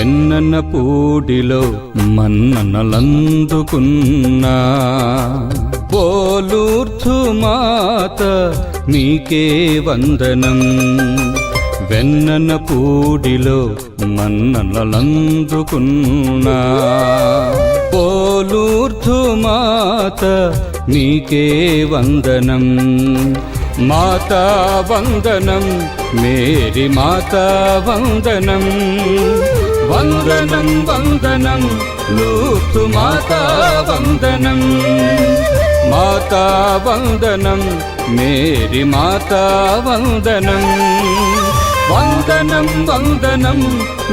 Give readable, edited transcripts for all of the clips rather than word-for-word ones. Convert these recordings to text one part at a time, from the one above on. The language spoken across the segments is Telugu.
వెన్నన్న పూడిలో మన్ననలందుకున్నా పోలూర్ధు మాత నీకే వందనం. వెన్నన్న పూడిలో మన్ననలందుకున్నా పోలూర్ధు మాత నీకే వందనం. మాతా వందనం, మేరీ మాతా వందనం. వందనం వందనం లూర్ధు మాతా వందనం. మాతా వందనం, మేరీ మాతా వందనం. వందనం వందనం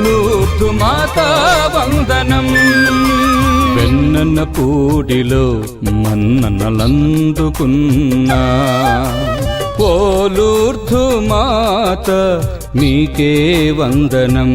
లూర్ధు మాతా వందనం. వెన్నన్న పూడిలో మన్ననలందుకున్నా పోలూర్ధు మాత నీకే వందనం.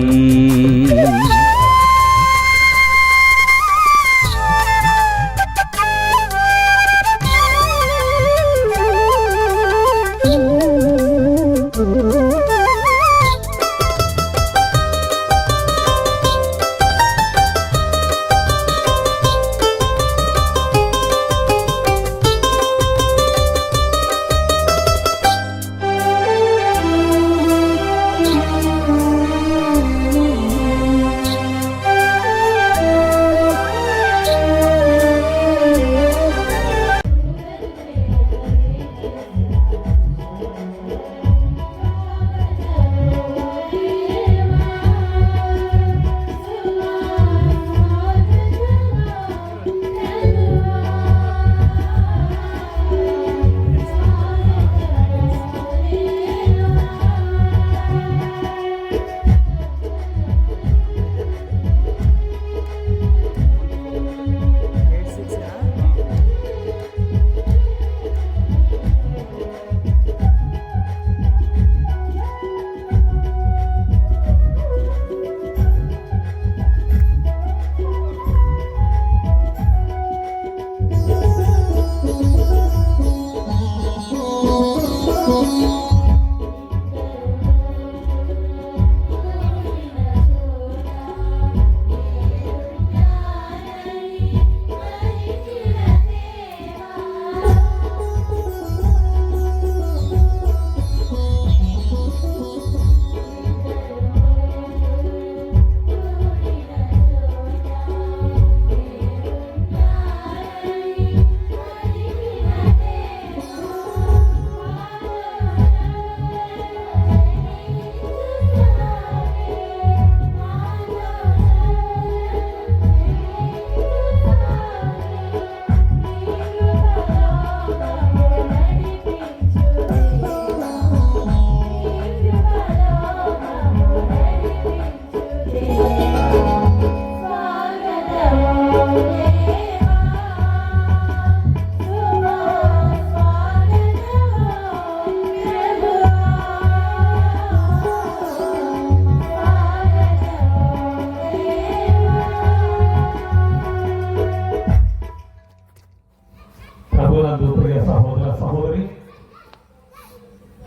సహోదర సహోదరి,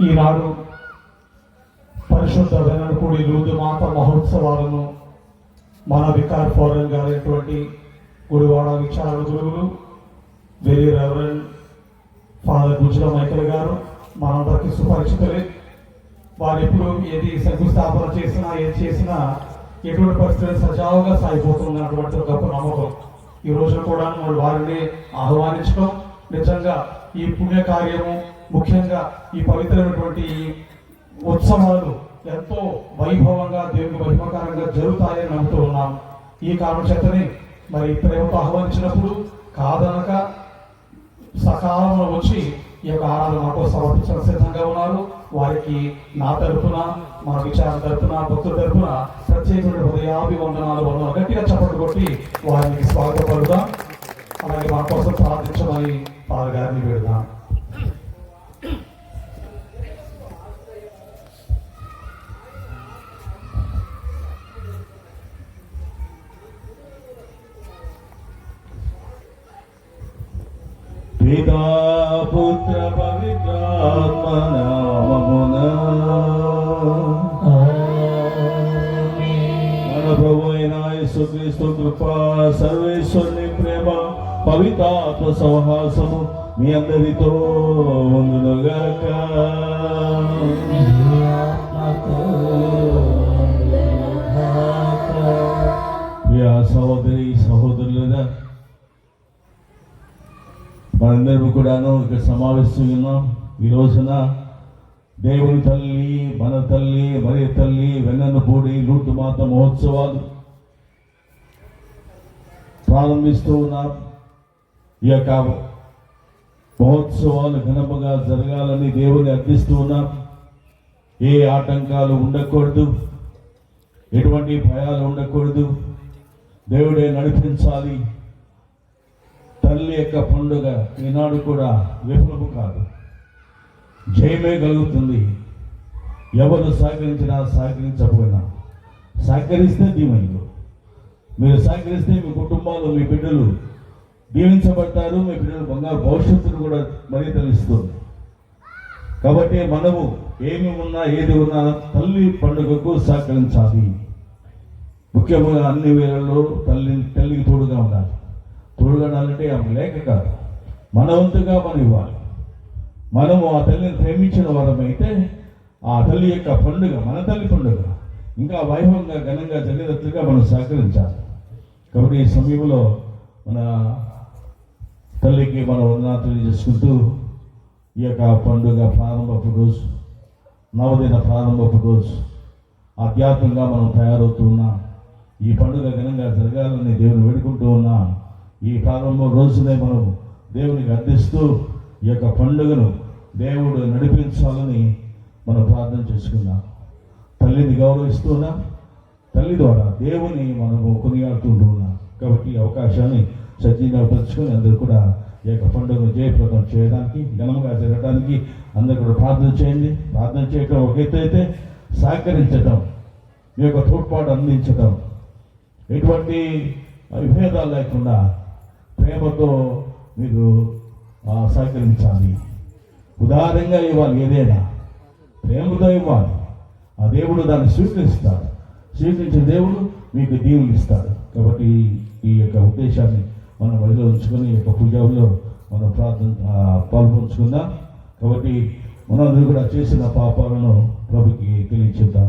ఈనాడు పరిశుద్ధ వెన్నపూడి లూర్దు మాత మహోత్సవాలను మన వికార్ ఫోరం గారైనటువంటి గుడివాడ విచారణ గురువులు very reverend father Gujjala Michael గారు మనందరికీ సుపరిచితులే. వారు ఎప్పుడు ఏది శంకుస్థాపన చేసినా ఏది చేసినా ఎటువంటి పరిస్థితులు సజావుగా సాగిపోతున్నటువంటి గొప్ప నమ్మకం. ఈ రోజు కూడా వారిని ఆహ్వానించడం నిజంగా ఈ పుణ్యకార్యము, ముఖ్యంగా ఈ పవిత్రమైనటువంటి ఉత్సవాలు ఎంతో వైభవంగా దేవునికి మహిమకరంగా జరుగుతాయని నమ్ముతూ ఉన్నాం. ఈ కారణం చేతనే మరి ప్రేమతో ఆహ్వానించినప్పుడు కాదనక సకాలంలో వచ్చి ఈ యొక్క ఆరాధన మాకు సమర్పించడం సిద్ధంగా ఉన్నారు. వారికి నా తరఫున, మా విచారణ తరఫున, భక్తుల తరఫున ప్రత్యేకమైన హృదయాభివందనాలు గట్టిగా చప్పట్లు కొట్టి వారికి స్వాగతపడదాం. అలాగే మా కోసం ప్రార్థించమని పాల్ గారిని పెడదాం. పితా పుత్ర పవిత్రాత్మ నామమున మన ప్రభు అయిన యేసుక్రీస్తు కృప, సర్వేశ్వరుని ప్రేమ, పవిత్రాత్మ సహవాసము మీ అందరితో ఉండునుగాక. ప్రియ సహోదరి సహోదరులుగా మనందరూ కూడాను ఇక్కడ సమావేశం ఉన్నాం. ఈ రోజున దేవుని తల్లి, మన తల్లి, మరి తల్లి, వెన్నెనపూడి లూటు మాత మహోత్సవాలు ప్రారంభిస్తూ ఉన్నాం. ఈ యొక్క మహోత్సవాలు ఘనముగా జరగాలని దేవుని అర్థిస్తూ ఉన్నాం. ఏ ఆటంకాలు ఉండకూడదు, ఎటువంటి భయాలు ఉండకూడదు. దేవుడే నడిపించాలి. తల్లి యొక్క పండుగ ఈనాడు కూడా విఫలము కాదు, జయమే కలుగుతుంది. ఎవరు సహకరించినా సహకరించకపోయినా, సహకరిస్తే దీవెనలు. మీరు సహకరిస్తే మీ కుటుంబాలు, మీ బిడ్డలు దీవించబడతారు. మీ బిడ్డలు బంగారు భవిష్యత్తును కూడా మరీ తెలుస్తుంది. కాబట్టి మనము ఏమి ఉన్నా ఏది ఉన్నా తల్లి పండుగకు సహకరించాలి. ముఖ్యంగా అన్ని వేళల్లో తల్లికి తోడుగా ఉండాలి. తోడుగా ఉండాలంటే ఆమె లేక కాదు, మన వంతుగా మనం ఇవ్వాలి. మనము ఆ తల్లిని ప్రేమించిన వారమైతే ఆ తల్లి యొక్క పండుగ, మన తల్లి పండుగ ఇంకా వైభవంగా ఘనంగా జరిగేటట్లుగా మనం సహకరించాలి. కాబట్టి ఈ సమయంలో మన తల్లికి మనం వందనాలు తెలియజేసుకుంటూ ఈ యొక్క పండుగ ప్రారంభపు రోజు, నవదిన ప్రారంభపు రోజు ఆధ్యాత్మికంగా మనం తయారవుతూ ఉన్నాం. ఈ పండుగ ఘనంగా జరగాలని దేవుని వేడుకుంటూ ఉన్నాం. ఈ ప్రారంభ రోజునే మనం దేవునికి అర్థిస్తూ ఈ యొక్క పండుగను దేవుడు నడిపించాలని మనం ప్రార్థన చేసుకున్నాం. తల్లిని గౌరవిస్తున్నాం, తల్లి ద్వారా దేవుని మనము కొనియాడుతుంటూ ఉన్నాం. కాబట్టి ఈ అవకాశాన్ని సజ్జీవపరచుకొని అందరూ కూడా ఈ యొక్క పండుగను జయప్రదం చేయడానికి, ఘనంగా జరగడానికి అందరూ కూడా ప్రార్థన చేయండి. ప్రార్థన చేయడం ఒక ఎత్తు అయితే, సహకరించడం, మీ యొక్క తోడ్పాటు అందించడం, ఎటువంటి విభేదాలు లేకుండా ప్రేమతో మీరు సహకరించాలి. ఉదారంగా ఇవ్వాలి, ఏదైనా ప్రేమతో ఇవ్వాలి. ఆ దేవుడు దాన్ని స్వీకరిస్తాడు. స్వీకరించిన దేవుడు మీకు దీవులు ఇస్తాడు. కాబట్టి ఈ యొక్క ఉద్దేశాన్ని మనం వదిలి ఉంచుకొని ఈ యొక్క పూజలో మనం పాల్పంచుకుందాం. కాబట్టి మనందరూ కూడా చేసిన పాపాలను ప్రభుకి తెలియచేద్దాం.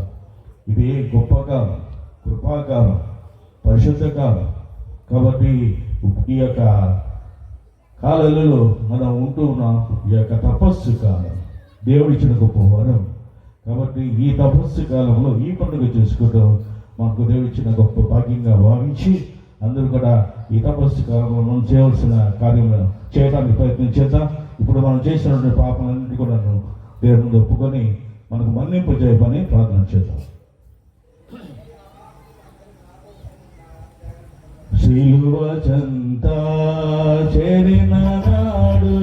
ఇది గొప్ప కాలం, కృపాకాలం, పరిశుద్ధ కాలం. కాబట్టి ఈ యొక్క కాలంలో మనం ఉంటూ ఉన్నాం. ఈ యొక్క తపస్సు కాలం దేవుడిచ్చిన గొప్ప వరం. కాబట్టి ఈ తపస్సు కాలంలో ఈ పండుగ చేసుకోవడం మాకు దేవుడిచ్చిన గొప్ప భాగ్యంగా భావించి అందరూ కూడా ఈ తపస్సు కాలంలో మనం చేయవలసిన కార్యములను చేయడానికి ప్రయత్నం చేద్దాం. ఇప్పుడు మనం చేసినటువంటి పాపాలన్నింటి కూడా దేవుని ముందు ఒప్పుకొని మనకు మన్నింపు చేయమని ప్రార్థన చేద్దాం. శిలువ చెంత చేరిన నాడు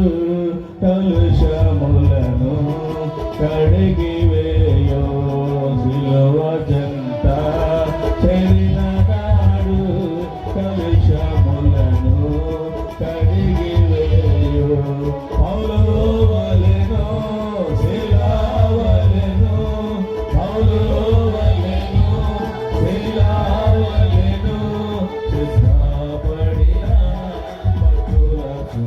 కలుషములను కడిగి వేయో. శిలువ చెంత చేరిన నాడు కలుషములను కడిగి వేయో. పౌలు వలెనో శిలావలెనో, పౌలు వలెనో శిలావలెనో, సిద్ధపడిన భక్తులకు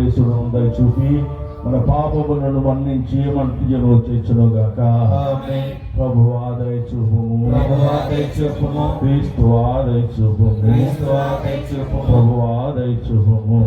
యేసును దయ చూపి మన పాపములను మన్నించి మన జనులు చేర్చును గాక. ప్రభువా దయ చూపుము, క్రీస్తువా దయ చూపుము, ప్రభువా దయ చూపుము.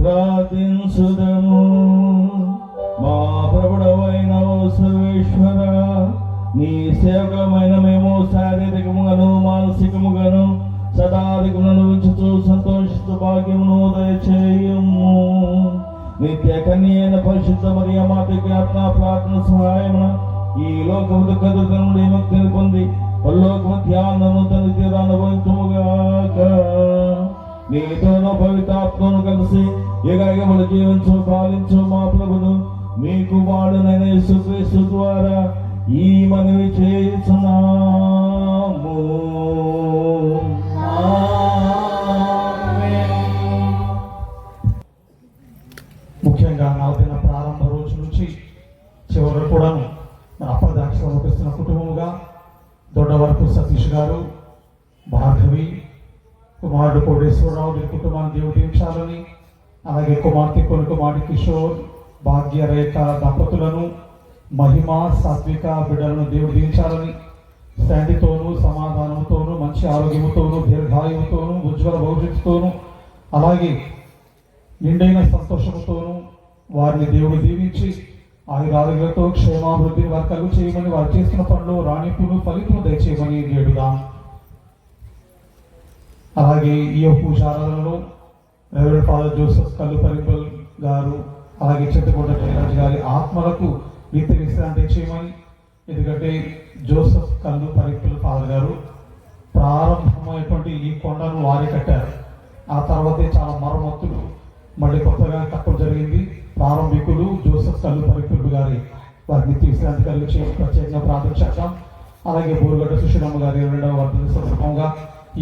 ప్రార్థించుదము. మా ప్రభుడవైన సర్వేశ్వర, నీ సేవకమైన మేము శారీరకముగాను మానసికముగాను సదాధికములను ఉంచుతూ సంతోషిస్తూ భాగ్యమును దయచేయము. నిత్య కన్యైన పరిశుద్ధ మరియ మాతకి ఆత్మ ప్రార్థన సహాయమున ఈ లోకము దుఃఖ దుఃఖం నుండి ముక్తిని పొంది పరలోకము ధ్యానము తన తీరానుభవించుముగాక. నీతోనూ పవిత్రాత్మను కలిసి ఏకైకములు జీవించు పాలించు మా ప్రభును మీ కుమారుడైన యేసుక్రీస్తు ద్వారా ఈ మనవి చేయుచున్నాము. ముఖ్యంగా నవదిన ప్రారంభ రోజు నుంచి చివరి కూడా అప్పదాక్ష సమర్పిస్తున్న కుటుంబముగా దొడ్డవరపు సతీష్ గారు, భార్గవి, కుమారుడు కోటేశ్వరరావు వీరి కుటుంబాన్ని దేవుడు దీవించాలని, అలాగే కుమార్తె కుమారుడు కిషోర్, భాగ్య రేఖ దంపతులను, మహిమ సాత్విక బిడ్డలను దేవుడు దీవించాలని, శాంతితోనూ సమాధానంతోనూ మంచి ఆరోగ్యముతోనూ దీర్ఘాయువుతోనూ ఉజ్వల భవిష్యత్తుతోనూ అలాగే నిండైన సంతోషముతోనూ వారిని దేవుడు దీవించి ఆయురారోగ్యాలతో క్షేమాభివృద్ధిని వారు కలుగు చేయమని, వారు చేస్తున్న పనులు రాణింపును ఫలితము దయచేయమని వేడుదాం. అలాగే ఈ పూజారాధనలో రెవరెండ్ ఫాదర్ జోసెఫ్ కల్లుపరింపల్ గారు అలాగే చింతకొండ జయరాజు గారి ఆత్మలకు నిత్య విశ్రాంతి చేయమని, ఎందుకంటే జోసెఫ్ కల్లుపరింపల్ ఫాదర్ గారు ప్రారంభమైనటువంటి ఈ కొండను వారి కట్టారు. ఆ తర్వాతే చాలా మరమ్మతులు మళ్ళీ కొత్తగా కట్టడం జరిగింది. ప్రారంభికులు జోసెఫ్ కల్లుపరింపల్ గారి వారి నిత్య విశ్రాంతి కలిగి చేయడం ప్రత్యేకంగా ప్రార్థించాం. అలాగే బోరుగడ్డ సుశీలమ్మ గారి 2వ వర్ధంతి సందర్భంగా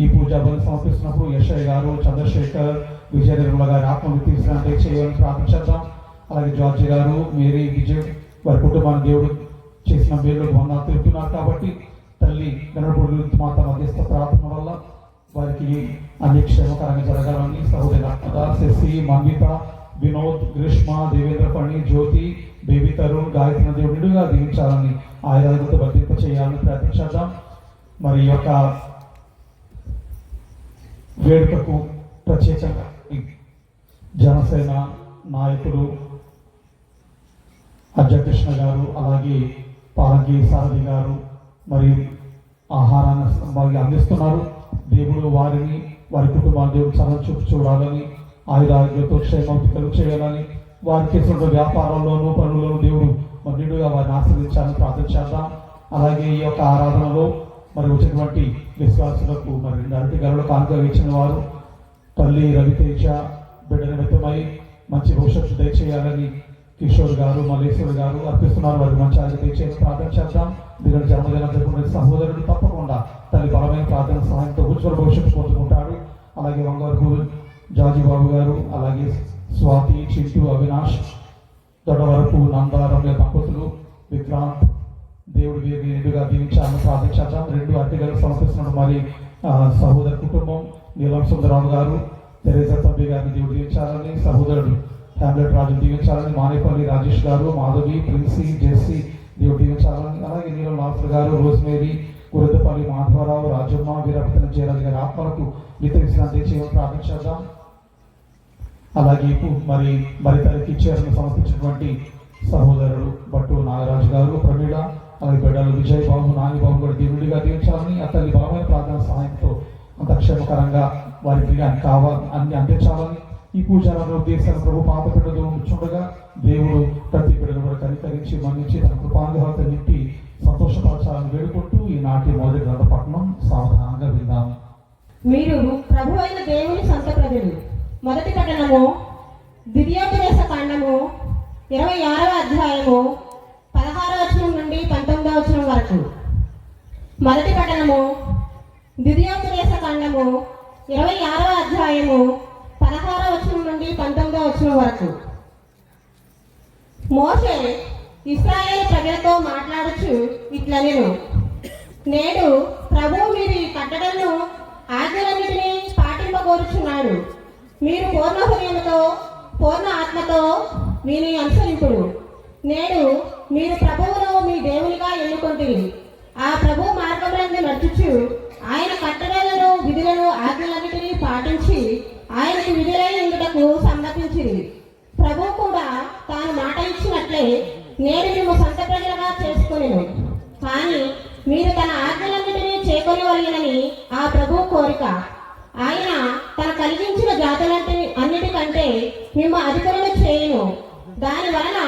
ఈ పూజా బలి సమర్పిస్తున్నప్పుడు యశయ్య గారు, చంద్రశేఖర్, విజయ నిర్మల గారి ఆత్మ నిత్య విశ్రాంతి చేయాలని ప్రార్థించాం. అలాగే జార్జి గారు, మేరీ, విజయ్ వారి కుటుంబాన్ని దేవుడు చేసిన మేలు వందనాలు తెలుపుతున్నారు. కాబట్టి తల్లి గణపూడి మాత మధ్యస్థ ప్రార్థన వల్ల వారికి అన్ని క్షేమకరంగా జరగాలని సహోదరి శశి, మన్విత, వినోద్, గ్రీష్మ, దేవేంద్ర పణి, జ్యోతి, బేబీ తరుణ్, గాయత్రి దేవుడిగా దీవించాలని ఆయుధాలతో వర్తింప చేయాలని ప్రార్థించాం. మరి ఈ యొక్క వేడుకకు ప్రత్యేకంగా జనసేన నాయకులు అజయకృష్ణ గారు, అలాగే పాలంకి సారథి గారు మరియు ఆహారాన్ని వారికి అందిస్తున్నారు. దేవుడు వారిని వారి కుటుంబాన్ని దేవుడు చల్ల చూపు చూడాలని, ఆయుధాలతో క్షేమాభివృద్ధి చేయాలని, వారి చేసిన వ్యాపారాల్లోనూ పనుల్లోనూ దేవుడు నిండుగా వారిని ఆశీర్వదించాలని ప్రార్థించేద్దాం. అలాగే ఈ యొక్క ఆరాధనలో మరి వచ్చినటువంటి విశ్వాసులకు మరి 2 అరటి గరులు కానుక ఇచ్చిన వారు తల్లి రవితేజ బిడ్డ నిమిత్తమై మంచి భవిష్యత్తు దయచేయాలని కిషోర్ గారు, మల్లేశ్వర్ గారు అర్పిస్తున్నారు. వారికి మంచి ఆరోగ్య దయచేసి ప్రార్థన చేద్దాం. దీని జన్మదినం జరుపుకునే సహోదరుడు తప్పకుండా తల్లి బలమైన ప్రార్థన సహాయంతో ఉజ్వల భవిష్యత్తు పొందుకుంటాడు. అలాగే వంగారు జాజీ బాబు గారు, అలాగే స్వాతి, చింటూ, అవినాష్, దొడవరపు నంద, రమ్య దంపతులు, విక్రాంత్ దేవుడు వీరిని నిండుగా దీవించాలని ప్రార్థించాం. 2 అరటిగలు సమర్పిస్తున్న మరి సహోదరు కుటుంబం నీలం సుందరరావు గారు, తెరేజా తబ్బి గారిని దేవుడు దీవించాలని, సహోదరుడు హ్యామ్లెట్ రాజు దీవించాలని, మానేపల్లి రాజేష్ గారు, మాధవి, ప్రిన్సీ, జెస్సీ దేవుడు దీవించాలని, అలాగే నీలం లాస్టర్ గారు, రోజ్మేరీ, కురదపల్లి మాధవరావు, రాజమ్మ, వీరపతిన జయరాజు గారి ఆత్మలకు నిత్య విశ్రాంతి చేయమని ప్రార్థించాం. అలాగే మరి తనకి చీరను సమర్పించినటువంటి సహోదరుడు బట్టు నాగరాజు గారు, ప్రమీళ, అలాగే బిడ్డలు విజయ్ బాబు, నానిబాబు కూడా దేవుడిగా దీవించాలని, అతని బలమైన ప్రార్థన సహాయంతో అంత క్షేమకరంగా వారికి అన్ని అందించాలని, ఈ పూజలను ఉద్దేశాన్ని ప్రభు పాత బిడ్డలు ఉంచుండగా దేవుడు ప్రతి బిడ్డను కూడా కనికరించి మన్నించి తన కృపానుగ్రహత నింపి సంతోషపరచాలని వేడుకుంటూ ఈనాటి మొదటి గ్రంథపట్నం సావధానంగా విందాం. మీరు ప్రభు అయిన దేవుని సొంత ప్రజలు. మొదటి పట్టణము ద్వితీయోపదేశ కాండము 26వ అధ్యాయము 16వ వచనం నుండి 19వ వచనం వరకు. మొదటి పట్టణము ద్వితీయోపదేశ కాండము 26వ అధ్యాయము 16వ వచనం నుండి 19వ వచనం వరకు. మోషే ఇశ్రాయేలు ప్రజలతో మాట్లాడుచు ఇట్లనెను, నేడు ప్రభువు మీరు ఈ కట్టడలను ఆజ్ఞలన్నిటినీ పాటింపగోరుచున్నాడు. మీరు పూర్ణ హృదయముతో పూర్ణ ఆత్మతో వీని అనుసరింపుడు. నేడు మీరు ప్రభువును మీ దేవునిగా ఎన్నుకొంటిరి. ఆ ప్రభు మార్గములందు నడుచుచు ఆయన కట్టడలను విధులను ఆజ్ఞలన్నిటినీ పాటించి ఆయనకు విధులై ఉండుటకు సమ్మతించిరి. ప్రభు కూడా తాను మాట ఇచ్చినట్లే నేడు మేము సొంత ప్రజలుగా చేసుకొనెను. కానీ మీరు తన ఆజ్ఞలన్నిటినీ చేకొనవలెనని ఆ ప్రభు కోరిక. ఆయన తన కలిగించిన అన్నిటికంటే మేము అధికులను చేయను. దాని వలన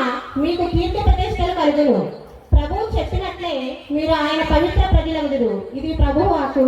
మీకు కీర్తి ప్రతిష్టలు కలుగును. ప్రభువు చెప్పినట్లే మీరు ఆయన పవిత్ర ప్రజలగుదురు. ఇది ప్రభువు వాక్కు.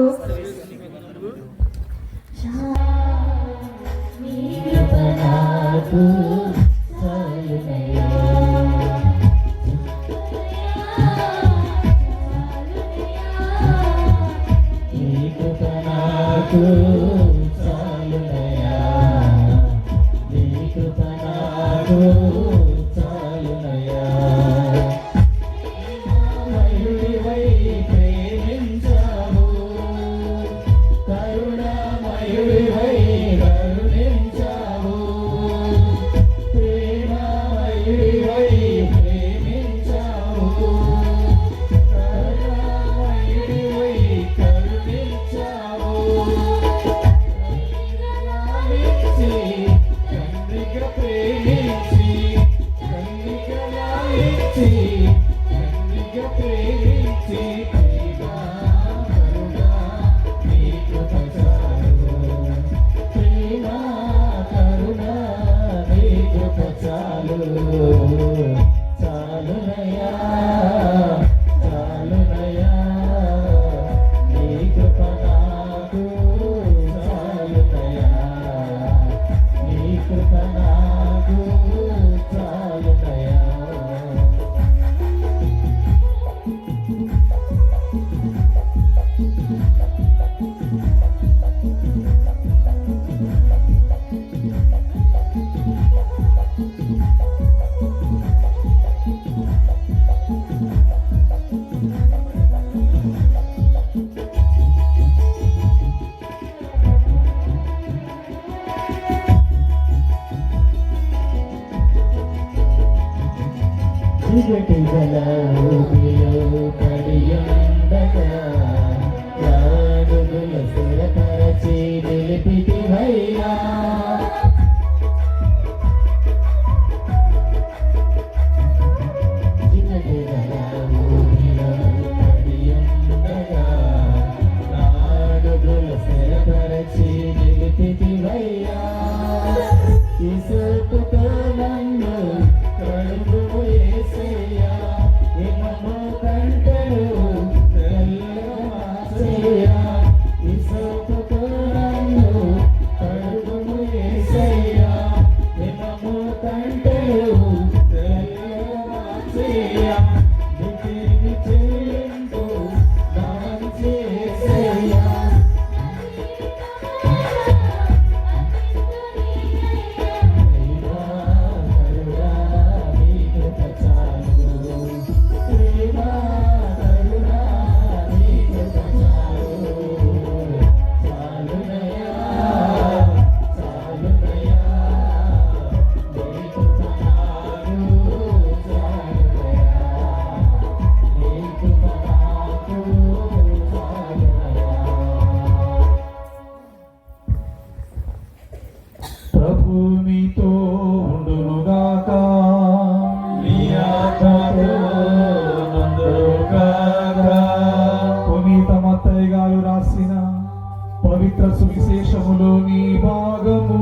పవిత్ర సువిశేషములోని భాగము.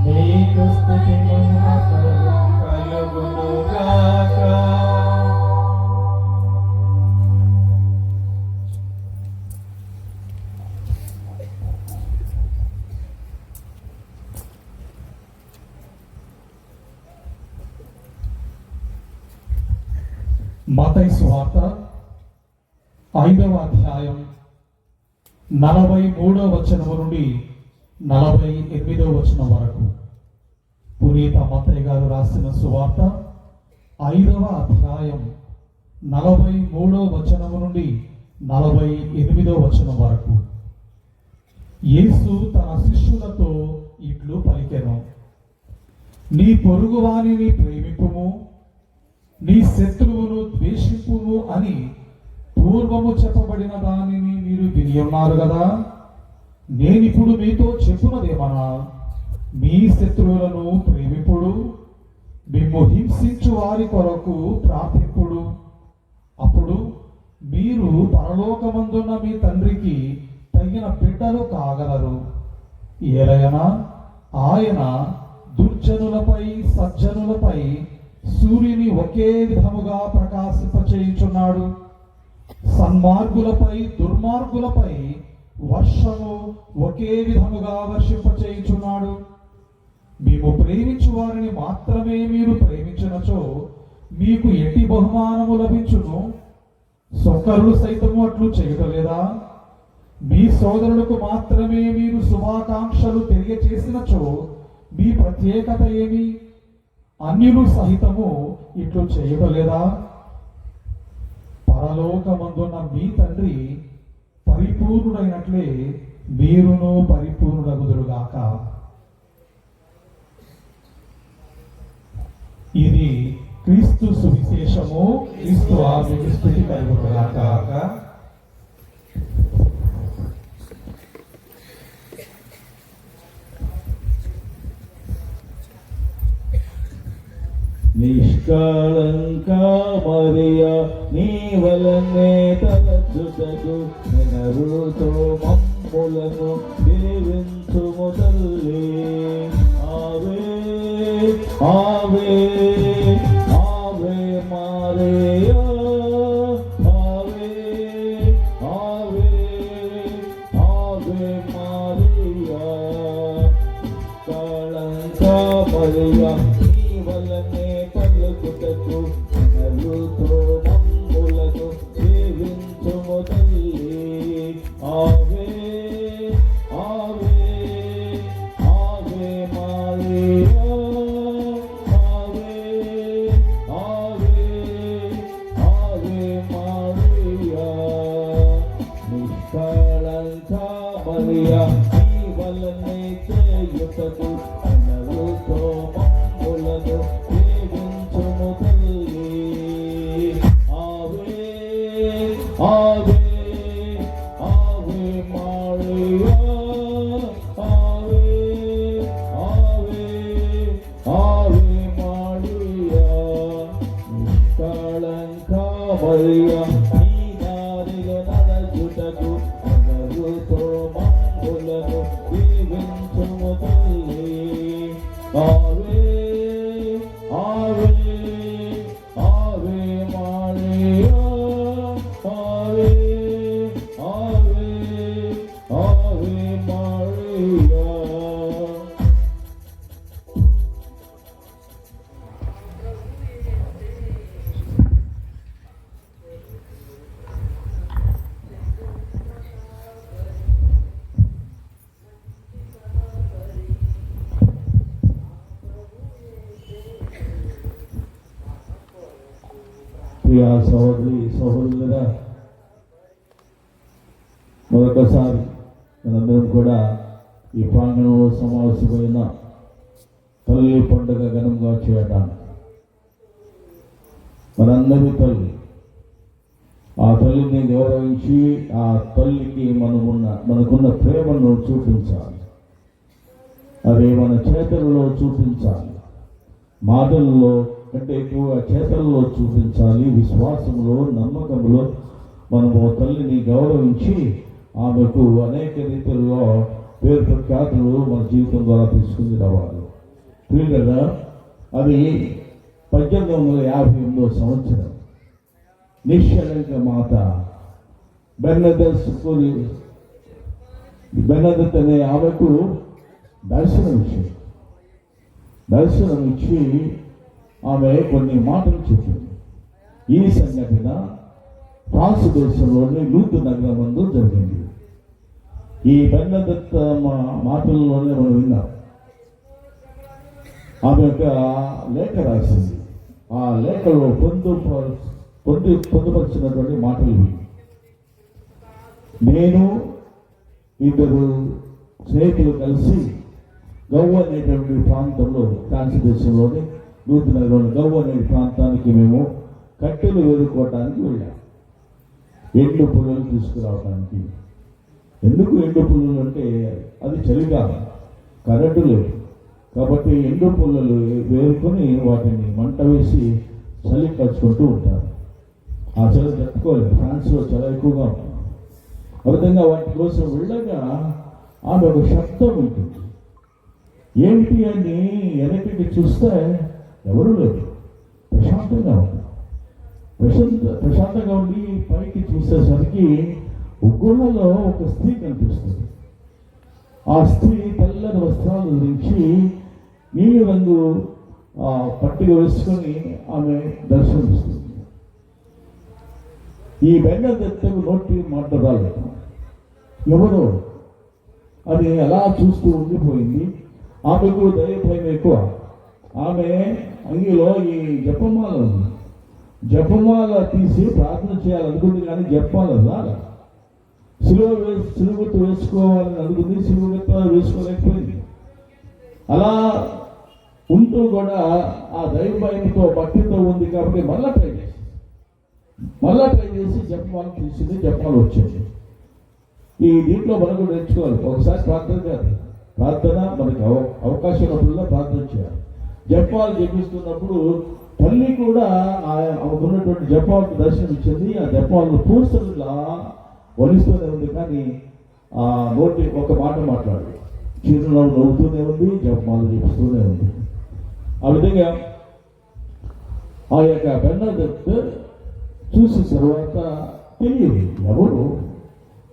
నీకు స్తుతి మహిమ కలుగును గాక. మత్తయి సువార్త 5వ అధ్యాయం 43వ వచనము నుండి 48వ వచనం వరకు. పునీత మత్తయి గారు రాసిన సువార్త 5వ అధ్యాయం 43వ వచనము నుండి 48వ వచనం వరకు. యేసు తన శిష్యులతో ఇట్లు పలికెను, నీ పొరుగువానిని ప్రేమింపుము, నీ శత్రువును ద్వేషింపుము అని పూర్వము చెప్పబడిన దానిని మీరు విని ఉన్నారు కదా. నేనిప్పుడు మీతో చెప్పున్నదేమనా, మీ శత్రువులను ప్రేమింపుడు, మిమ్ము హింసించు వారి కొరకు ప్రార్థింపుడు. అప్పుడు మీరు పరలోకమందున్న మీ తండ్రికి తగిన బిడ్డలు కాగలరు. ఏలయనా ఆయన దుర్జనులపై సజ్జనులపై సూర్యుని ఒకే విధముగా ప్రకాశింపచేయుచున్నాడు. సన్మార్గులపై దుర్మార్గులపై వర్షము ఒకే విధముగా వర్షింపచేయుచున్నాడు. మేము ప్రేమించు వారిని మాత్రమే మీరు ప్రేమించినచో మీకు ఎట్టి బహుమానము లభించును? సొక్కరులు సైతము అట్లు చేయటలేదా? మీ సోదరులకు మాత్రమే మీరు శుభాకాంక్షలు తెలియచేసినచో మీ ప్రత్యేకత ఏమి? అన్యులు సహితము ఇట్లు చేయటలేదా? పరలోకమందున్న మీ తండ్రి పరిపూర్ణుడైనట్లే మీరును పరిపూర్ణుడగుదురుగాక. ఇది క్రీస్తు సువిశేషము. క్రీస్తు మీకు స్తుతి కలుగునుగాక. నిష్కళంక మరియ నీ వలనే తలచుటకు నెనరుతో మమ్ములను దీవించుము తల్లి. ఆవే ఆవే ఆవే మారియా, ఆవే ఆవే ఆవే మారియా. కళంక మరియా నీ వలనే పలుకుటకు నలుతో మమ్ములను దీవించుము తల్లి. ఆవే ఆవే ఆవే మారియా, ఆవే ఆవే ఆవే మారియా. నిష్కళంక మరియా నీ వలనే చేయుటకు నలుతో మమ్ములను దీవించుము తల్లి. ఆవే ఆవే ఆవే మారియా, ఆవే ఆవే ఆవే మారియా. నిష్కళంక మరియా నీ దారిలో నడచుటకు నలుతో మమ్ములను దీవించుము తల్లి. ఆవే ఆవే ఆవే మారియా, ఆవే ఆవే ఆవే మారియా. ప్రియ సహోదరి సహోదరుల, మరొకసారి మనందరం కూడా ఈ ప్రాంగణంలో సమావేశమైన తల్లి పండుగ ఘనంగా చేయడానికి మనందరి తల్లి, ఆ తల్లిని గౌరవించి ఆ తల్లికి మనకున్న ప్రేమను చూపించాలి. అది మన చేతలలో చూపించాలి. మాటల్లో కంటే ఎక్కువగా చేతల్లో చూపించాలి. విశ్వాసంలో నమ్మకంలో మనము తల్లిని గౌరవించి ఆమెకు అనేక రీతిలో పేరు ప్రఖ్యాతులు మన జీవితం ద్వారా తీసుకుని రావాలి. క్లియర్గా అది 1858 సంవత్సరం నిశ్చలంక మాత బెర్నదత్ అనే ఆమెకు దర్శనమిచ్చి ఆమె కొన్ని మాటలు చెప్పింది. ఈ సంఘటన ఫ్రాన్స్ దేశంలోని లూర్దు నగరం నందు జరిగింది. ఈ బెర్నదత్ మాటల్లోనే మనం విన్నాం. ఆమె ఒక లేఖ రాసింది. ఆ లేఖలో పొందుపరిచినటువంటి మాటలు ఇవి. నేను ఇద్దరు స్నేహితులు కలిసి గవ్వ అనేటువంటి ప్రాంతంలో, ఫ్రాన్స్ దేశంలోని లూర్దు నగరంలో గవ్వ అనే ప్రాంతానికి మేము కట్టెలు వేరుకోవడానికి వెళ్ళాం. ఎండు పుల్లలు తీసుకురావడానికి. ఎందుకు ఎండు పుల్లలు అంటే అది చలికాలం, కరెంటు లేదు కాబట్టి ఎండు పుల్లలు వేరుకొని వాటిని మంట వేసి చలి కలుసుకుంటూ ఉంటారు. ఆ చలి తట్టుకోలేదు. ఫ్రాన్స్లో చాలా ఎక్కువగా ఉంటుంది. ఆ విధంగా వాటి కోసం వెళ్ళగా ఆమె ఒక శబ్దం ఉంటుంది. ఏమిటి అని వెనక్కి చూస్తే ఎవరూ లేదు, ప్రశాంతంగా ఉంది. ప్రశాంతంగా ఉండి పైకి చూసేసరికి గుహలో ఒక స్త్రీ కనిపిస్తుంది. ఆ స్త్రీ తెల్లని వస్త్రాలు ధరించి నీలి రంగు పట్టిక వేసుకొని ఆమె దర్శనమిస్తుంది. ఈ బెన్నెదత్తకు నోటి మాట రాలేదు, ఎవరో అది అలా చూస్తూ ఉండిపోయింది. ఆమెకు దైవభయం ఎక్కువ. ఆమె అంగిలో ఈ జపమాల ఉంది. జపమాల తీసి ప్రార్థన చేయాలనుకుంది, కానీ జపమాల రాలా. సిలువతో వేసుకోవాలని అనుకుంది, సిలువతో వేసుకోలేకపోయింది. అలా ఉంటూ కూడా ఆ దైవభయంతో భక్తితో ఉంది కాబట్టి మళ్ళా ట్రై చేసి జపమాల తీసింది, జపమాల వచ్చింది. ఈ దీంట్లో మనం కూడా నేర్చుకోవాలి. ఒకసారి ప్రార్థన కాదు, ప్రార్థన మనకి అవకాశం ఉన్నప్పుడుగా ప్రార్థన చేయాలి. జపాలు జపిస్తున్నప్పుడు తల్లి కూడా ఉన్నటువంటి జపాలకు దర్శనం ఇచ్చింది. ఆ జపాలను పూర్తిగా వలిస్తూనే ఉంది, కానీ ఆ నోటి ఒక మాట మాట్లాడు, చిరునవ్వు నవ్వుతూనే ఉంది, జపాలు జపిస్తూనే ఉంది. ఆ విధంగా ఆ యొక్క బెన్నెదత్తు చూసిన తర్వాత తెలియదు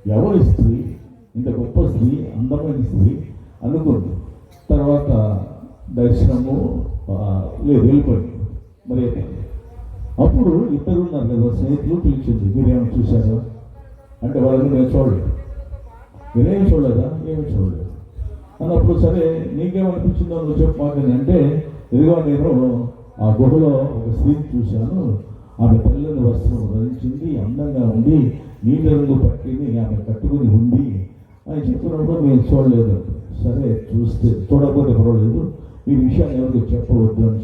ఎవరు స్త్రీ, ఇంత గొప్ప స్త్రీ, అందమైన స్త్రీ అనుకుంది. తర్వాత దర్శనము లేదు, వెళ్ళిపోయింది. మరి అప్పుడు ఇద్దరు ఉన్నారు కదా స్నేహితులు, పిలిచింది. మీరేమో చూశారు అంటే వాళ్ళని నేను చూడలేదు. మీరేమి చూడలేదా? ఏమి చూడలేదు అన్నప్పుడు సరే నీకేమనిపించిందో నువ్వు చెప్పు మాకని అంటే, ఇదిగో నేను ఆ గుహలో ఒక స్త్రీని చూశాను, ఆమె తెల్లని వస్త్రం ధరించింది, అందంగా ఉంది, నీళ్ళ రంగు పట్టింది, ఆమె కట్టుకుని ఉంది అని చెప్పినప్పుడు నేను చూడలేదు. సరే చూడకపోతే పర్వాలేదు, ఈ విషయాన్ని ఎవరికి చెప్పవద్దు అని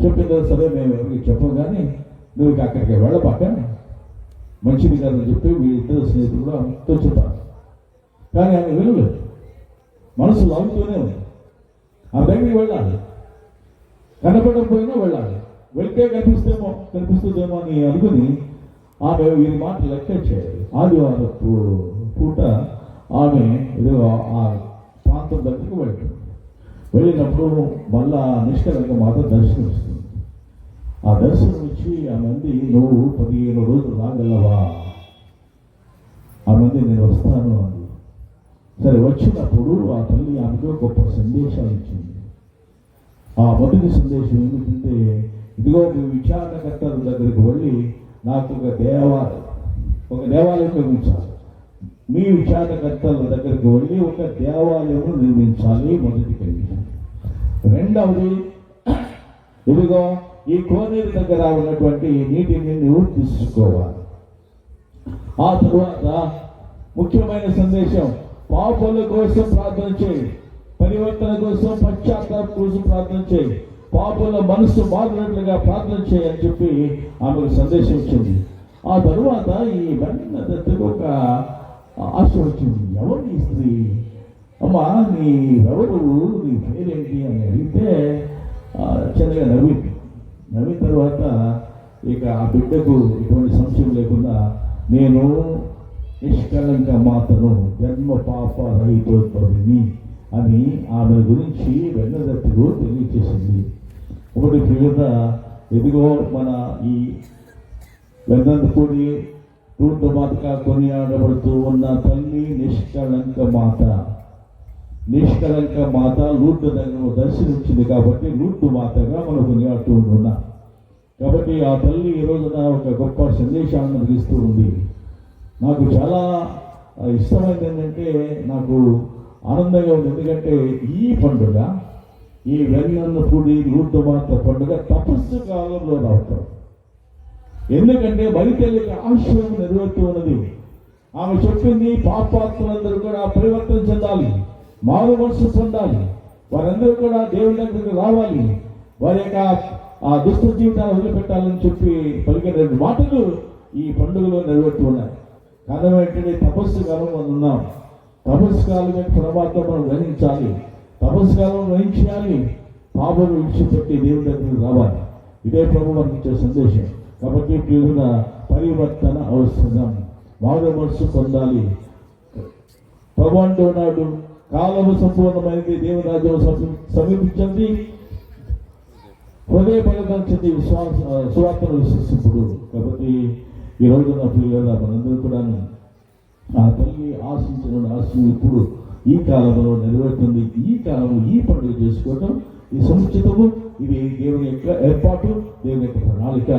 చెప్పిన కదా. సరే మేము ఎవరికి చెప్పం, కానీ నువ్వు అక్కడికి వెళ్ళబాక, మంచిది కాదని చెప్పి వీళ్ళిద్దరు స్నేహితులు కూడా అంతా చెప్పారు. కానీ ఆమె వెళ్ళలేదు, మనసు లాగుతూనే ఉంది. ఆ దగ్గరికి వెళ్ళాలి, కనపడకపోయినా వెళ్ళాలి. వెళ్తే కనిపిస్తుందేమో అని అనుకుని ఆమె వీరి మాట లెక్క చేయాలి. ఆదివారం పూట ఆమె ఏదో ఆ ప్రాంతం దగ్గరికి వెళ్తుంది. వెళ్ళినప్పుడు మళ్ళా నిష్కలంక మాత దర్శనం ఇస్తుంది. ఆ దర్శనం ఇచ్చి ఆ మంది నువ్వు 15 రోజులు రాగలవా? ఆ మంది నేను వస్తాను అంది. సరే వచ్చినప్పుడు ఆ తల్లి ఆమెకు గొప్ప సందేశాలు ఇచ్చింది. ఆ మొదటి సందేశం ఏమిటంటే, ఇదిగో మీ విచారణకర్తల దగ్గరికి వెళ్ళి నాకు ఒక దేవాలయం నిర్మించాలి. మీ విచారణకర్తల దగ్గరికి వెళ్ళి ఒక దేవాలయం నిర్మించాలి, మొదటి కండిషన్. రెండవది, ఇదిగో ఈ కోనేరు దగ్గర ఉన్నటువంటి నీటిని నువ్వు తీసుకోవాలి. ఆ తరువాత ముఖ్యమైన సందేశం, పాపుల కోసం ప్రార్థన చేయి, పరివర్తన కోసం, పశ్చాత్తాపం కోసం ప్రార్థన చేయి, పాపుల మనసు మారినట్లుగా ప్రార్థన చేయి అని చెప్పి ఆమెకు సందేశం ఇచ్చింది. ఆ తరువాత ఈ బెన్నెదత్తుకు ఒక ఆశ వచ్చింది. ఎవరు ఈ స్త్రీ? అమ్మా ఎవరు, నీ పేరేంటి అని అడిగితే చిన్నగా నవ్విన తర్వాత ఇక ఆ బిడ్డకు ఎటువంటి సంశయం లేకుండా, నేను నిష్కలంక మాతను, జన్మ పాప రహితోద్భవిని అని ఆమె గురించి బెన్నెదత్తుకు తెలియచేసింది. ఒకటి ప్రియుల, ఎదిగో మన ఈ వెన్నెదపూడి లూర్దు మాతగా కొనియాడబడుతూ ఉన్న తల్లి నిష్కలంక మాత. నిష్కలంక మాత లూర్దు దగ్గర దర్శనమిచ్చింది కాబట్టి లూర్దు మాతగా మనం కొనియాడుతూ ఉన్నాం. కాబట్టి ఆ తల్లి ఈ రోజున ఒక గొప్ప సందేశాన్ని అందిస్తూ ఉంది. నాకు చాలా ఇష్టమైనది ఏంటంటే, నాకు ఆనందంగా ఉంది. ఎందుకంటే ఈ పండుగ, ఈ వెన్నెదపూడి లూర్దు మాత పండుగ తపస్సు కాలంలో రావటం. ఎందుకంటే బలితల్లికి ఆశ్రమం నెరవేరుతూ ఉన్నది. ఆమె చెప్పింది, పాపాత్ములందరూ కూడా పరివర్తన చెందాలి, మారు మనసు పొందాలి, వారందరూ కూడా దేవుని దగ్గరికి రావాలి, వారి యొక్క ఆ దుష్ట జీవితాన్ని వదిలిపెట్టాలని చెప్పి పలికిన 2 మాటలు ఈ పండుగలో నెరవేరుతూ ఉన్నాయి. కారణం ఏంటంటే, తపస్సు కాలం మనం ఉన్నాం. తపస్సు కాలం యొక్క ప్రభావం మనం గ్రహించాలి. తపస్సు కాలం గ్రహించాలి, పాపను విడిచిపెట్టి దేవుని దగ్గరికి రావాలి. ఇదే ప్రభు మనకి ఇచ్చే సందేశం. కాబట్టి ప్రియుల పరివర్తన అవసరం, మారు మనసు పొందాలి. ప్రభు అంటున్నాడు, కాలము సంపూర్ణమైనది, దేవుని రాజ్యం సమీపించింది, హృదయ పరిగణించింది సువార్తను విశ్వసింపుడు. కాబట్టి ఈ రోజు నా పిల్లల మనందరూ కూడా ఆ తల్లి ఆశించిన ఆశయం ఇప్పుడు ఈ కాలంలో నెరవేరుతుంది. ఈ కాలము ఈ పండుగ చేసుకోవటం ఈ సముచితము, ఇది దేవుని యొక్క ఏర్పాటు, దేవుని యొక్క ప్రణాళిక.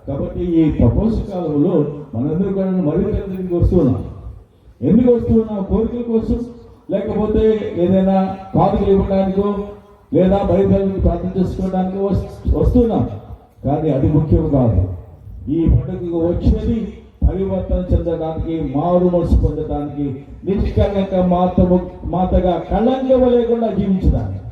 కాబట్టి ఈ తపస్సు కాలంలో మనందరూ కూడా మరింత దగ్గరికి వస్తున్నాం. ఎందుకు వస్తున్నాం? కోరికల కోసం, లేకపోతే ఏదైనా కానుకలు ఇవ్వడానికో, లేదా బయటకు ప్రార్థన చేసుకోవడానికి వస్తున్నాం. కానీ అది ముఖ్యం కాదు. ఈ పండుగకు వచ్చేది పరివర్తన చెందడానికి, మారు మనసు పొందడానికి, నిష్కళంక మాతగా కళంకం లేకుండా జీవించడానికి.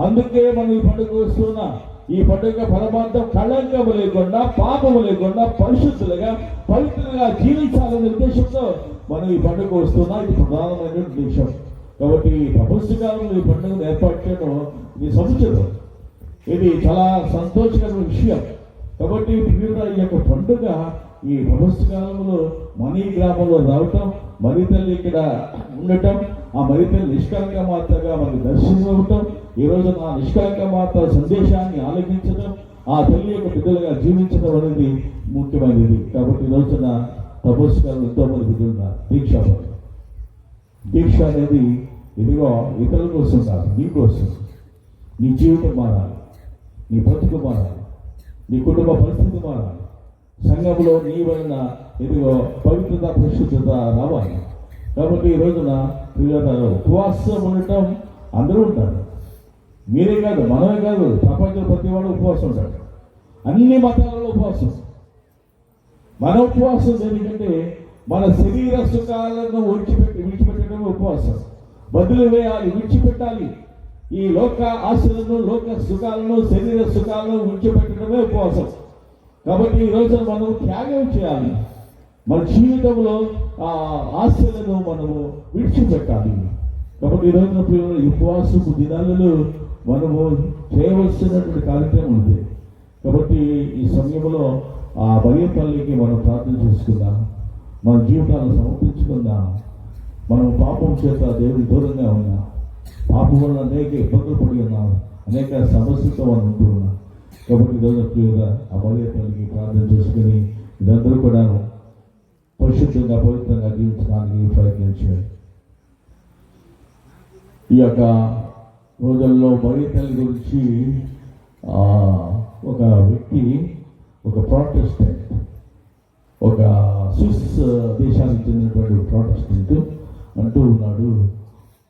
అందుకే మనం ఈ పండుగ వస్తున్నాం. ఈ పండుగ పరమార్థం కళంకం లేకుండా, పాపము లేకుండా, పరిశుద్ధులుగా, పవిత్రంగా జీవించాలనే ఉద్దేశంతో మనం ఈ పండుగ వస్తున్నాం. ఇది ప్రధానమైన ఉద్దేశం. కాబట్టి తపస్సు కాలంలో ఈ పండుగను ఏర్పాటు చేయడం ఇది సముచితం. ఇది చాలా సంతోషకరమైన విషయం. కాబట్టి ఈ యొక్క పండుగ ఈ తపస్సు కాలంలో మన ఈ గ్రామంలో రావటం, మరి తల్లి ఇక్కడ ఉండటం, ఆ మరి తల్లి నిష్కలంక మాత్రగా మనకు దర్శనం ఇవ్వటం, ఈ రోజు ఆ నిష్కలంక మాత్ర సందేశాన్ని ఆలకించడం, ఆ తల్లి యొక్క బిడ్డలుగా జీవించడం అనేది ముఖ్యమైనది. కాబట్టి ఈ రోజున తపస్సు కాలంలో ఎంతో మంది బిడ్డలు ఉన్నారు. దీక్ష అనేది ఇదిగో ఇతరుల కోసం కాదు, నీ కోసం. నీ జీవితం మారాలి, నీ బ్రతుకు మారాలి, నీ కుటుంబ పరిస్థితి మారాలి, సంఘంలో నీ వలన ఇదిగో పవిత్రత, పరిశుద్ధత రావాలి. కాబట్టి ఈ రోజున ఉపవాసం ఉండటం అందరూ ఉంటారు. మీరే కాదు, మనమే కాదు, ప్రపంచంలో ప్రతి వాడు ఉపవాసం ఉంటాడు. అన్ని మతాలలో ఉపవాసం. మన ఉపవాసం ఎందుకంటే మన శరీర సుఖాలను విడిచిపెట్టడమే ఉపవాసం. బదులు వేయాలి, విడిచిపెట్టాలి. ఈ లోక ఆశలను, లోక సుఖాలను, శరీర సుఖాలను విడిచిపెట్టడమే ఉపవాసం. కాబట్టి ఈ రోజు మనం త్యాగం చేయాలి. మన జీవితంలో ఆ ఆశలను మనము విడిచిపెట్టాలి. కాబట్టి ఈ రోజున పిల్లలు ఉపవాసపు దినాలలో మనము చేయవలసినటువంటి కార్యక్రమం ఉంది. కాబట్టి ఈ సమయంలో ఆ బలియ తల్లికి మనం ప్రార్థన చేసుకుందాం, మన జీవితాలను సమర్పించుకుందాం. మనం పాపం చేత దేవుడి దూరంగా ఉన్నాం, పాపం వల్ల అనేక ఇబ్బందులు పడి ఉన్నాం, అనేక సమస్యలతో మనం ఉంటూ ఉన్నాం. కాబట్టి ఈరోజు ప్రియుగా ఆ బలియ తల్లికి ప్రార్థన చేసుకుని ఇదందరూ కూడా పరిశుద్ధంగా, పవిత్రంగా జీవించడానికి ప్రయత్నించారు. ఈ యొక్క రోజుల్లో బలియ తల్లి గురించి ఒక వ్యక్తి, ఒక ప్రాటెస్టెంట్, ఒక స్విస్ దేశానికి చెందినటువంటి ప్రాటెస్టెంట్ అంటూ ఉన్నాడు,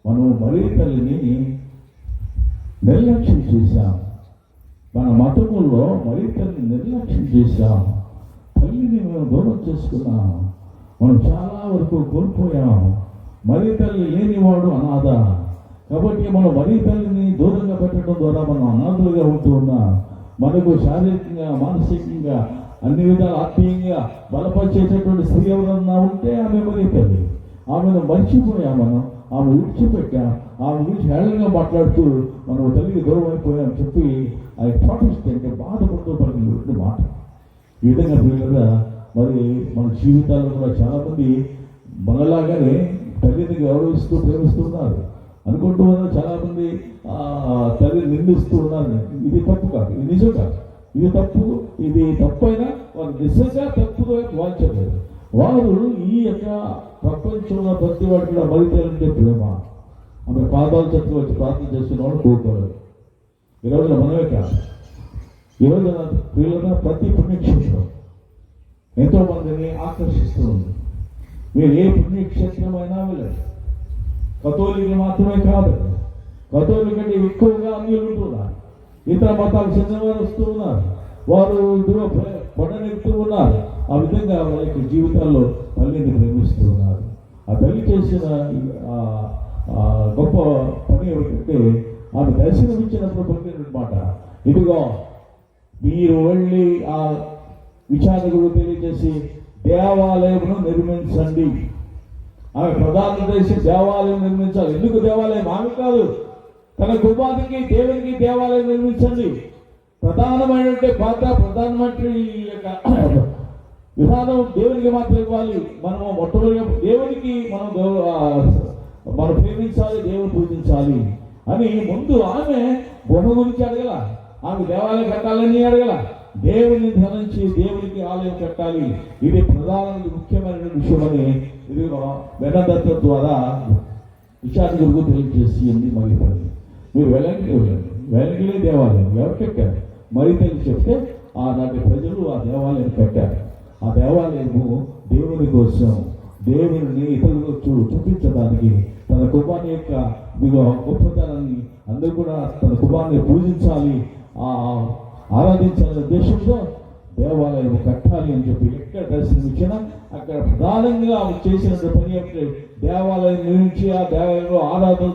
మనం మరి తల్లిని నిర్లక్ష్యం చేశాం. మన మతముల్లో మరి తల్లిని నిర్లక్ష్యం చేశాం. తల్లిని మేము దూరం చేసుకున్నాం. మనం చాలా వరకు కోల్పోయాం. మరి తల్లి లేనివాడు అనాథ. కాబట్టి మనం మరి తల్లిని దూరంగా పెట్టడం ద్వారా మనం అనాథలుగా ఉంటూ ఉన్నాం. మనకు శారీరకంగా, మానసికంగా, అన్ని విధాలు ఆత్మీయంగా బలపరిచేటటువంటి స్త్రీ ఎవరన్నా ఉంటే ఆమె మరి తల్లి. ఆమెను మర్చిపోయాం, మనం ఆమె విడిచిపెట్టాం. ఆమె గురించి హేళనగా మాట్లాడుతూ మనం తల్లికి దూరం అయిపోయామని చెప్పి ఆ ప్రాటెస్టెంట్ బాధపడుతూ పలికిన మాట. ఈ విధంగా పిల్లలుగా మరి మన జీవితాల్లో కూడా చాలామంది మనలాగానే తల్లిని గౌరవిస్తూ ప్రేమిస్తున్నారు అనుకుంటూ ఉన్నారు. చాలామంది తల్లిని నిందిస్తూ ఉన్నారు. ఇది తప్పు కాదు, ఇది నిజం కాదు, ఇది తప్పు, ఇది తప్పైనా వారు నిజంగా తప్పుగా వాల్చలేదు. వారు ఈ యొక్క ప్రపంచంలో ప్రతి వాటిలో మరితేలంటే ప్రేమ. ఆమె పాదాల చెట్లు వచ్చి ప్రార్థన చేస్తున్న వాళ్ళు కోరుకోలేదు. ఈరోజు మనమే కాదు, ఈరోజు ప్రియులుగా ప్రతి పుణ్యక్షేత్రం ఎంతో మందిని ఆకర్షిస్తూ ఉంది. మీరు ఏ పుణ్యక్షేత్రమైనా వెళ్ళండి. కథోలికులు మాత్రమే కాదు, కథోలిక కంటే ఎక్కువగా అన్యులు ఉంటున్నారు. ఇతర మతాలకు చెందిన వారు వస్తూ ఉన్నారు. వారు కొండనెక్కుతూ ఉన్నారు. ఆ విధంగా వాళ్ళ యొక్క జీవితాల్లో తల్లిని ప్రేమిస్తూ ఉన్నారు. ఆ తల్లి చేసిన గొప్ప పని ఏమిటంటే ఆమె దర్శనం ఇచ్చినప్పుడు పలికినమాట, ఇదిగో మీరు వెళ్ళి ఆ విచారకుడు తెలియజేసి దేవాలయమును నిర్మించండి. ఆమె ప్రధాన దేశం దేవాలయం నిర్మించాలి. ఎందుకు దేవాలయం? ఆమె కాదు, తన కుమారుడికి దేవునికి దేవాలయం నిర్మించండి. ప్రధానమైనటువంటి పాత్ర, ప్రధానమంత్రి యొక్క విధానం దేవునికి మాత్రం ఇవ్వాలి. మనము మొట్టమొదటిగా దేవునికి మనం మనం ప్రేమించాలి, దేవుని పూజించాలి అని ముందు ఆమె బొమ్మ గురించి అడగల, ఆమె దేవాలయం కట్టాలని అడగల, దేవుని ధరించి దేవునికి ఆలయం కట్టాలి. ఇది ప్రధానమైన ముఖ్యమైన విషయమని ఇది వేదాంత ద్వారా విచారణ గురుకు తెలియజేసింది. మరి మీరు వెలంగిలి దేవాలయం ఎవరు కట్టారు? మరి తెలిసి చెప్తే ఆనాటి ప్రజలు ఆ దేవాలయం కట్టారు. ఆ దేవాలయము దేవుని కోసం, దేవుని ఇతరులకు చూపించడానికి, తన కుమారుని యొక్క గొప్పతనాన్ని అందరూ కూడా తన కుమారుని పూజించాలి, ఆరాధించాలనే ఉద్దేశంతో దేవాలయం కట్టాలి అని చెప్పి ఎక్కడ దర్శనం ఇచ్చినా అక్కడ ప్రధానంగా చేసిన పని అంటే దేవాలయం నిర్మించి ఆ దేవాలయంలో ఆరాధన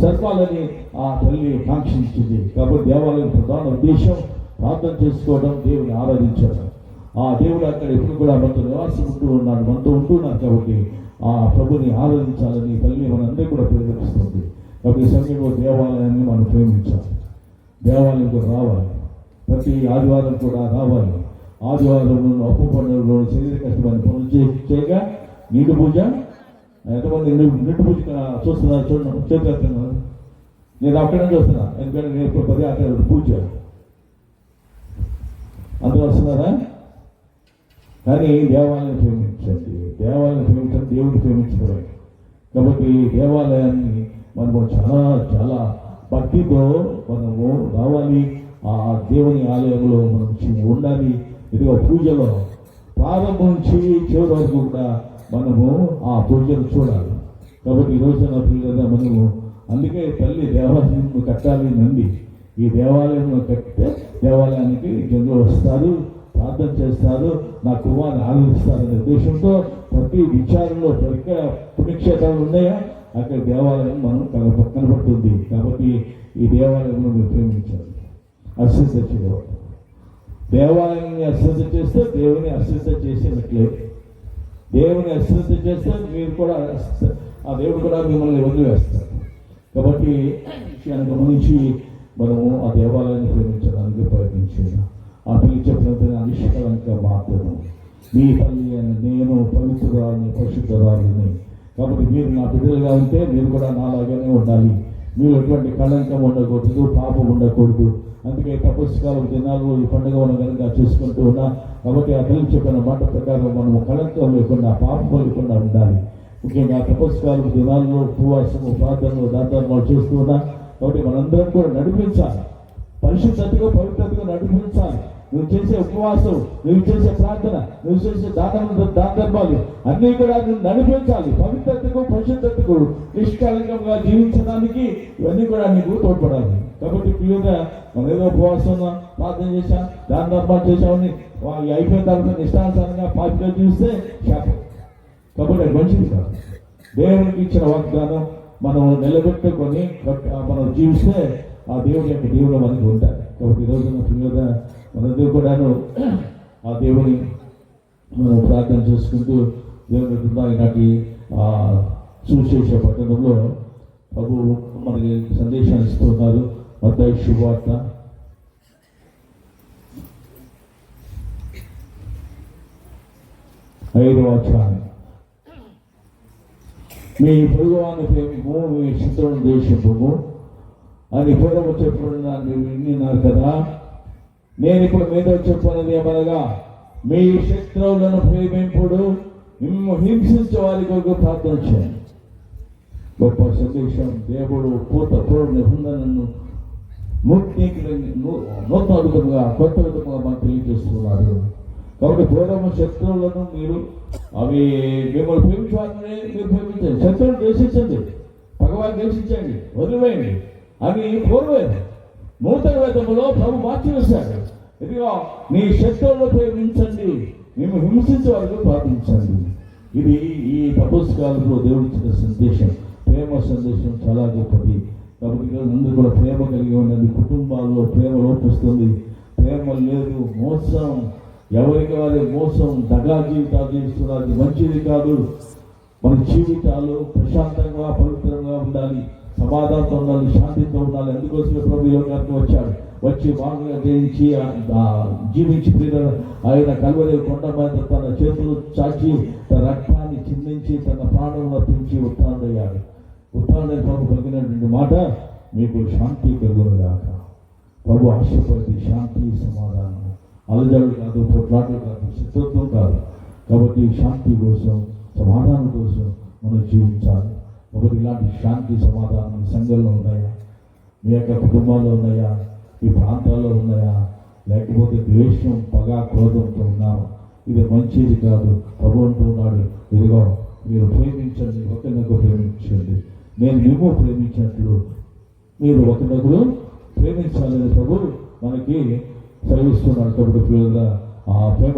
సర్పాలని ఆ తల్లి కాంక్షించింది. కాబట్టి దేవాలయం ప్రధాన ఉద్దేశం ప్రార్థన చేసుకోవడం, దేవుని ఆరాధించడం. ఆ దేవుడు అక్కడ ఎప్పుడు కూడా మనతో నివాసం మనతో ఉంటున్నారు. కాబట్టి ఆ ప్రభుని ఆరాధించాలని తల్లి మనందరూ కూడా ప్రేరేపిస్తుంది. కాబట్టి సమయంలో దేవాలయాన్ని మనం ప్రేమించాలి, దేవాలయంలో రావాలి, ప్రతి ఆదివారం కూడా రావాలి. ఆదివారంలో అప్పు పనులలో శరీర కష్టమైన పనులు చేయగా నీటి పూజ, ఎంతమంది నీటి పూజ చూస్తున్నారు? చూడండి, చేతున్నారు. నేను అక్కడే చూస్తున్నా, ఎందుకంటే నేను ఇప్పుడు 10 అక్కడ పూజ అందరూ వస్తున్నారా? కానీ దేవాలయం ప్రేమించండి, దేవాలయం ప్రేమించండి, దేవుడిని ప్రేమించడమే. కాబట్టి దేవాలయాన్ని మనము చాలా చాలా భక్తితో మనము రావాలి. ఆ దేవుని ఆలయంలో మనం ఉండాలి. ఇదిగో పూజలో ప్రారంభం నుంచి చివరి వరకు కూడా మనము ఆ పూజలు చూడాలి. కాబట్టి ఈరోజు నా పిల్లల మనము అందుకే తల్లి దేవాలయం కట్టాలి నంది. ఈ దేవాలయం కట్టితే దేవాలయానికి జనులు వస్తారు, ప్రార్థన చేస్తారు, నా కుమారుని ఆనందిస్తారనే ఉద్దేశంతో ప్రతి విచారంలో ఎక్కడ పుణ్యక్షేత్రాలు ఉన్నాయా అక్కడ దేవాలయం మనం కనబడుతుంది. కాబట్టి ఈ దేవాలయంలో మీరు ప్రేమించాలి, అశ్రద్ధ చేయవాలి. దేవాలయాన్ని అశ్రద్ధ చేస్తే దేవుని అశ్రద్ధ చేసినట్లే. దేవుని అశ్రద్ధ చేస్తే మీరు కూడా ఆ దేవుడు కూడా మిమ్మల్ని వదిలివేస్తారు. కాబట్టి విషయాన్ని గమనించి మనము ఆ దేవాలయాన్ని ప్రేమించడానికి ప్రయత్నించాను. ఆ పిల్లి చెప్పినంత నిష్కలంక మాత్రము మీ తల్లి అని నేను పవిత్రురాలని పరిశుద్ధరాలని. కాబట్టి మీరు నా బిడ్డలుగా ఉంటే మీరు కూడా నాలాగానే ఉండాలి. మీరు ఎటువంటి కళంకం ఉండకూడదు, పాపం ఉండకూడదు. అందుకే తపస్కాలం దినాలు ఈ పండుగ మనం కనుక చేసుకుంటూ ఉన్నా. కాబట్టి ఆ తల్లి చెప్పిన మాట ప్రకారం మనము కళంకం లేకుండా, పాపం లేకుండా ఉండాలి. ముఖ్యంగా తపస్కాలం దినాల్లో ఉపవాసము, ప్రార్థనలు, దాతర్మాలు చేస్తూ ఉన్నా. కాబట్టి మనందరం కూడా నడిపించాలి, పరిశుద్ధతగా పవిత్రతగా నడిపించాలి. నువ్వు చేసే ఉపవాసం, నువ్వు చేసే ప్రార్థన, నువ్వు చేసే దాతర్మాలు అన్నీ కూడా నువ్వు నడిపించాలి. పవిత్రతకు, పరిశుద్ధతకు నిష్కలంకంగా జీవించడానికి ఇవన్నీ కూడా నీకు తోడ్పడాలి. కాబట్టి ప్రియుగా మనం ఏదో ఉపవాసం ప్రార్థన చేశాం, దాతర్మాలు చేశామని అయిపోయిన తర్వాత నిష్టానుసారంగా పాపిగా జీవిస్తే శాపం. కాబట్టి అది మంచిది కాదు. దేవునికి ఇచ్చిన వాగ్దానం మనం నిలబెట్టుకొని మనం జీవిస్తే ఆ దేవుడి యొక్క దేవుడు మనకి ఉంటారు. కాబట్టి ఈరోజు ప్రియుగా మనందరూ కూడాను ఆ దేవుని మనం ప్రార్థన చేసుకుంటూ దేవుని ఈనాటి సువిశేష పట్టణంలో ప్రభు మనకి సందేశాన్ని ఇస్తున్నారు. మత్తయి శుభవార్త 5వ అధ్యాయం. మీ పొరుగువాన్ని ప్రేమిము, మీ శత్రువులను ద్వేషింపుము అని పూర్వము చెప్పిన విన్నారు కదా. నేను ఇప్పుడు మీతో చెప్పినది ఏమనగా, మీ శత్రువులను ప్రేమింపుడు, మిమ్ము హింసించే వారి కొరకు ప్రార్థన చేయండి. గొప్ప సందేశం. దేవుడు పూర్వ నిబంధనను నూతన విధముగా, కొత్త విధముగా మనకు తెలియజేస్తున్నారు. కాబట్టి పూర్వము శత్రువులను మీరు అవి మిమ్మల్ని ప్రేమించాలని మీరు ప్రేమించండి, శత్రువులను ద్వేషించండి, భగవాన్ ద్వేషించండి, వదిలివేయండి అని పూర్వే నూతన వేదములో ప్రభు మార్చివేశాడు. ఇదిగో నీ శత్రువులను ప్రేమించండి, మేము హింసించే వరకు ప్రార్థించండి. ఇది ఈ తపస్కాలంలో దేవుడిచ్చిన సందేశం, ప్రేమ సందేశం చాలా గొప్పది. కాబట్టి ఈరోజు అందరూ కూడా ప్రేమ కలిగి ఉండండి. కుటుంబాల్లో ప్రేమ లోపిస్తుంది, ప్రేమ లేదు, మోసం, ఎవరికి వారి మోసం, దగా జీవితాలు జీవిస్తున్నారు. మంచిది కాదు. మన జీవితాలు ప్రశాంతంగా, పవిత్రంగా ఉండాలి, సమాధానంతో ఉండాలి, శాంతితో ఉండాలి. అందుకోసమే ప్రభు లోకానికి వచ్చాడు. వచ్చి బాగా జయించి జీవించి ఆయన కల్వరి కొండ మీద తన చేతులు చాచి తన రక్తాన్ని చిందించి తన ప్రాణం అర్పించి ఉత్థానుడయ్యాడు. ఉత్థానుడైన ప్రభు కలిగినటువంటి మాట మీకు శాంతి కలుగునుగాక. ప్రభు ఆశపడి శాంతి సమాధానం, అలజడులు కాదు, పొట్లాటలు కాదు, శత్రుత్వం కాదు. కాబట్టి శాంతి కోసం, సమాధానం కోసం మనం జీవించాలి. ఒకటి ఇలాంటి శాంతి సమాధానం మీ సంఘంలో ఉన్నాయా? మీ యొక్క కుటుంబాల్లో ఉన్నాయా? మీ ప్రాంతాల్లో ఉన్నాయా? లేకపోతే ద్వేషం, పగ, క్రోధంతో ఉన్నాము? ఇది మంచిది కాదు. ప్రభు అంటున్నాడు, ఇదిగో మీరు ప్రేమించండి, ఒకరినొకరు ప్రేమించండి, నేను మేము ప్రేమించినట్లు మీరు ఒకరినొకరు ప్రేమించాలని ప్రభు మనకి సెలవిస్తున్నాడు. కాబట్టి పిల్లల ఆ ప్రేమ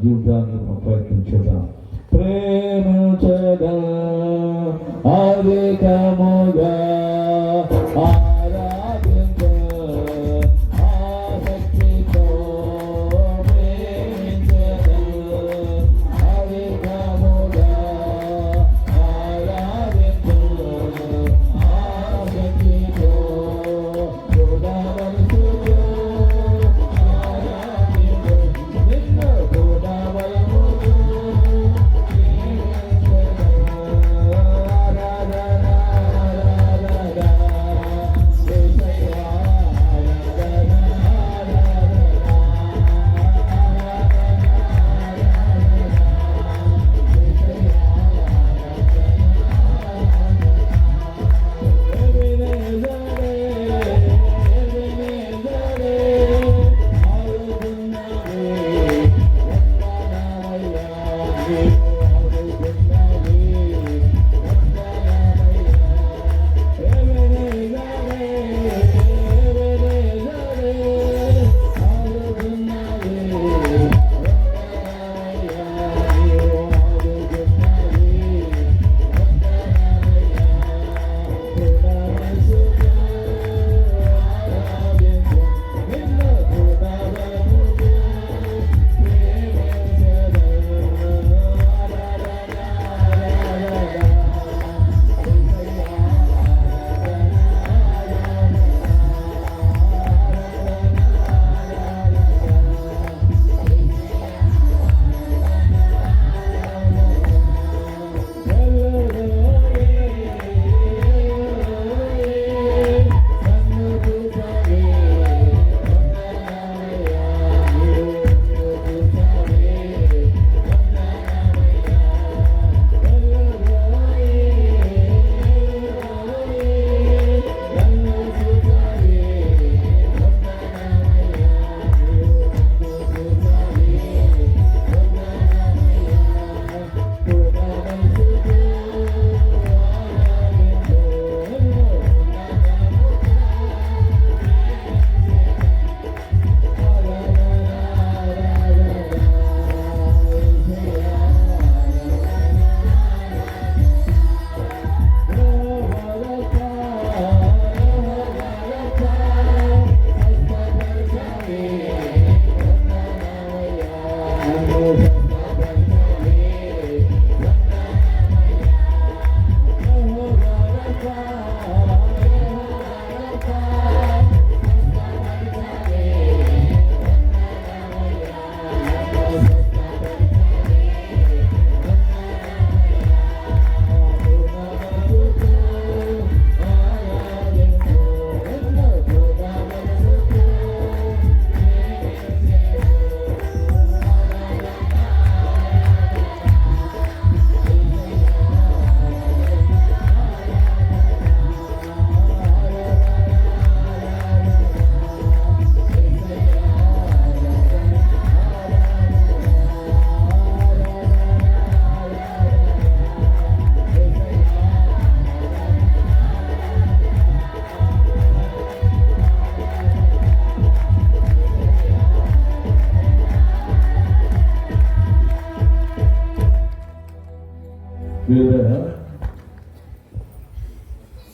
జీవితాన్ని మనం ప్రయత్నం చేద్దాం. ప్రేమించగా అధికముగా ఆరాధించ ఆసక్తితో ప్రేమించగా అధికముగా ఆరాధించ ఆసక్తితో చూడవలసుతో ఆరాధించ నిన్ను చూడవలముతో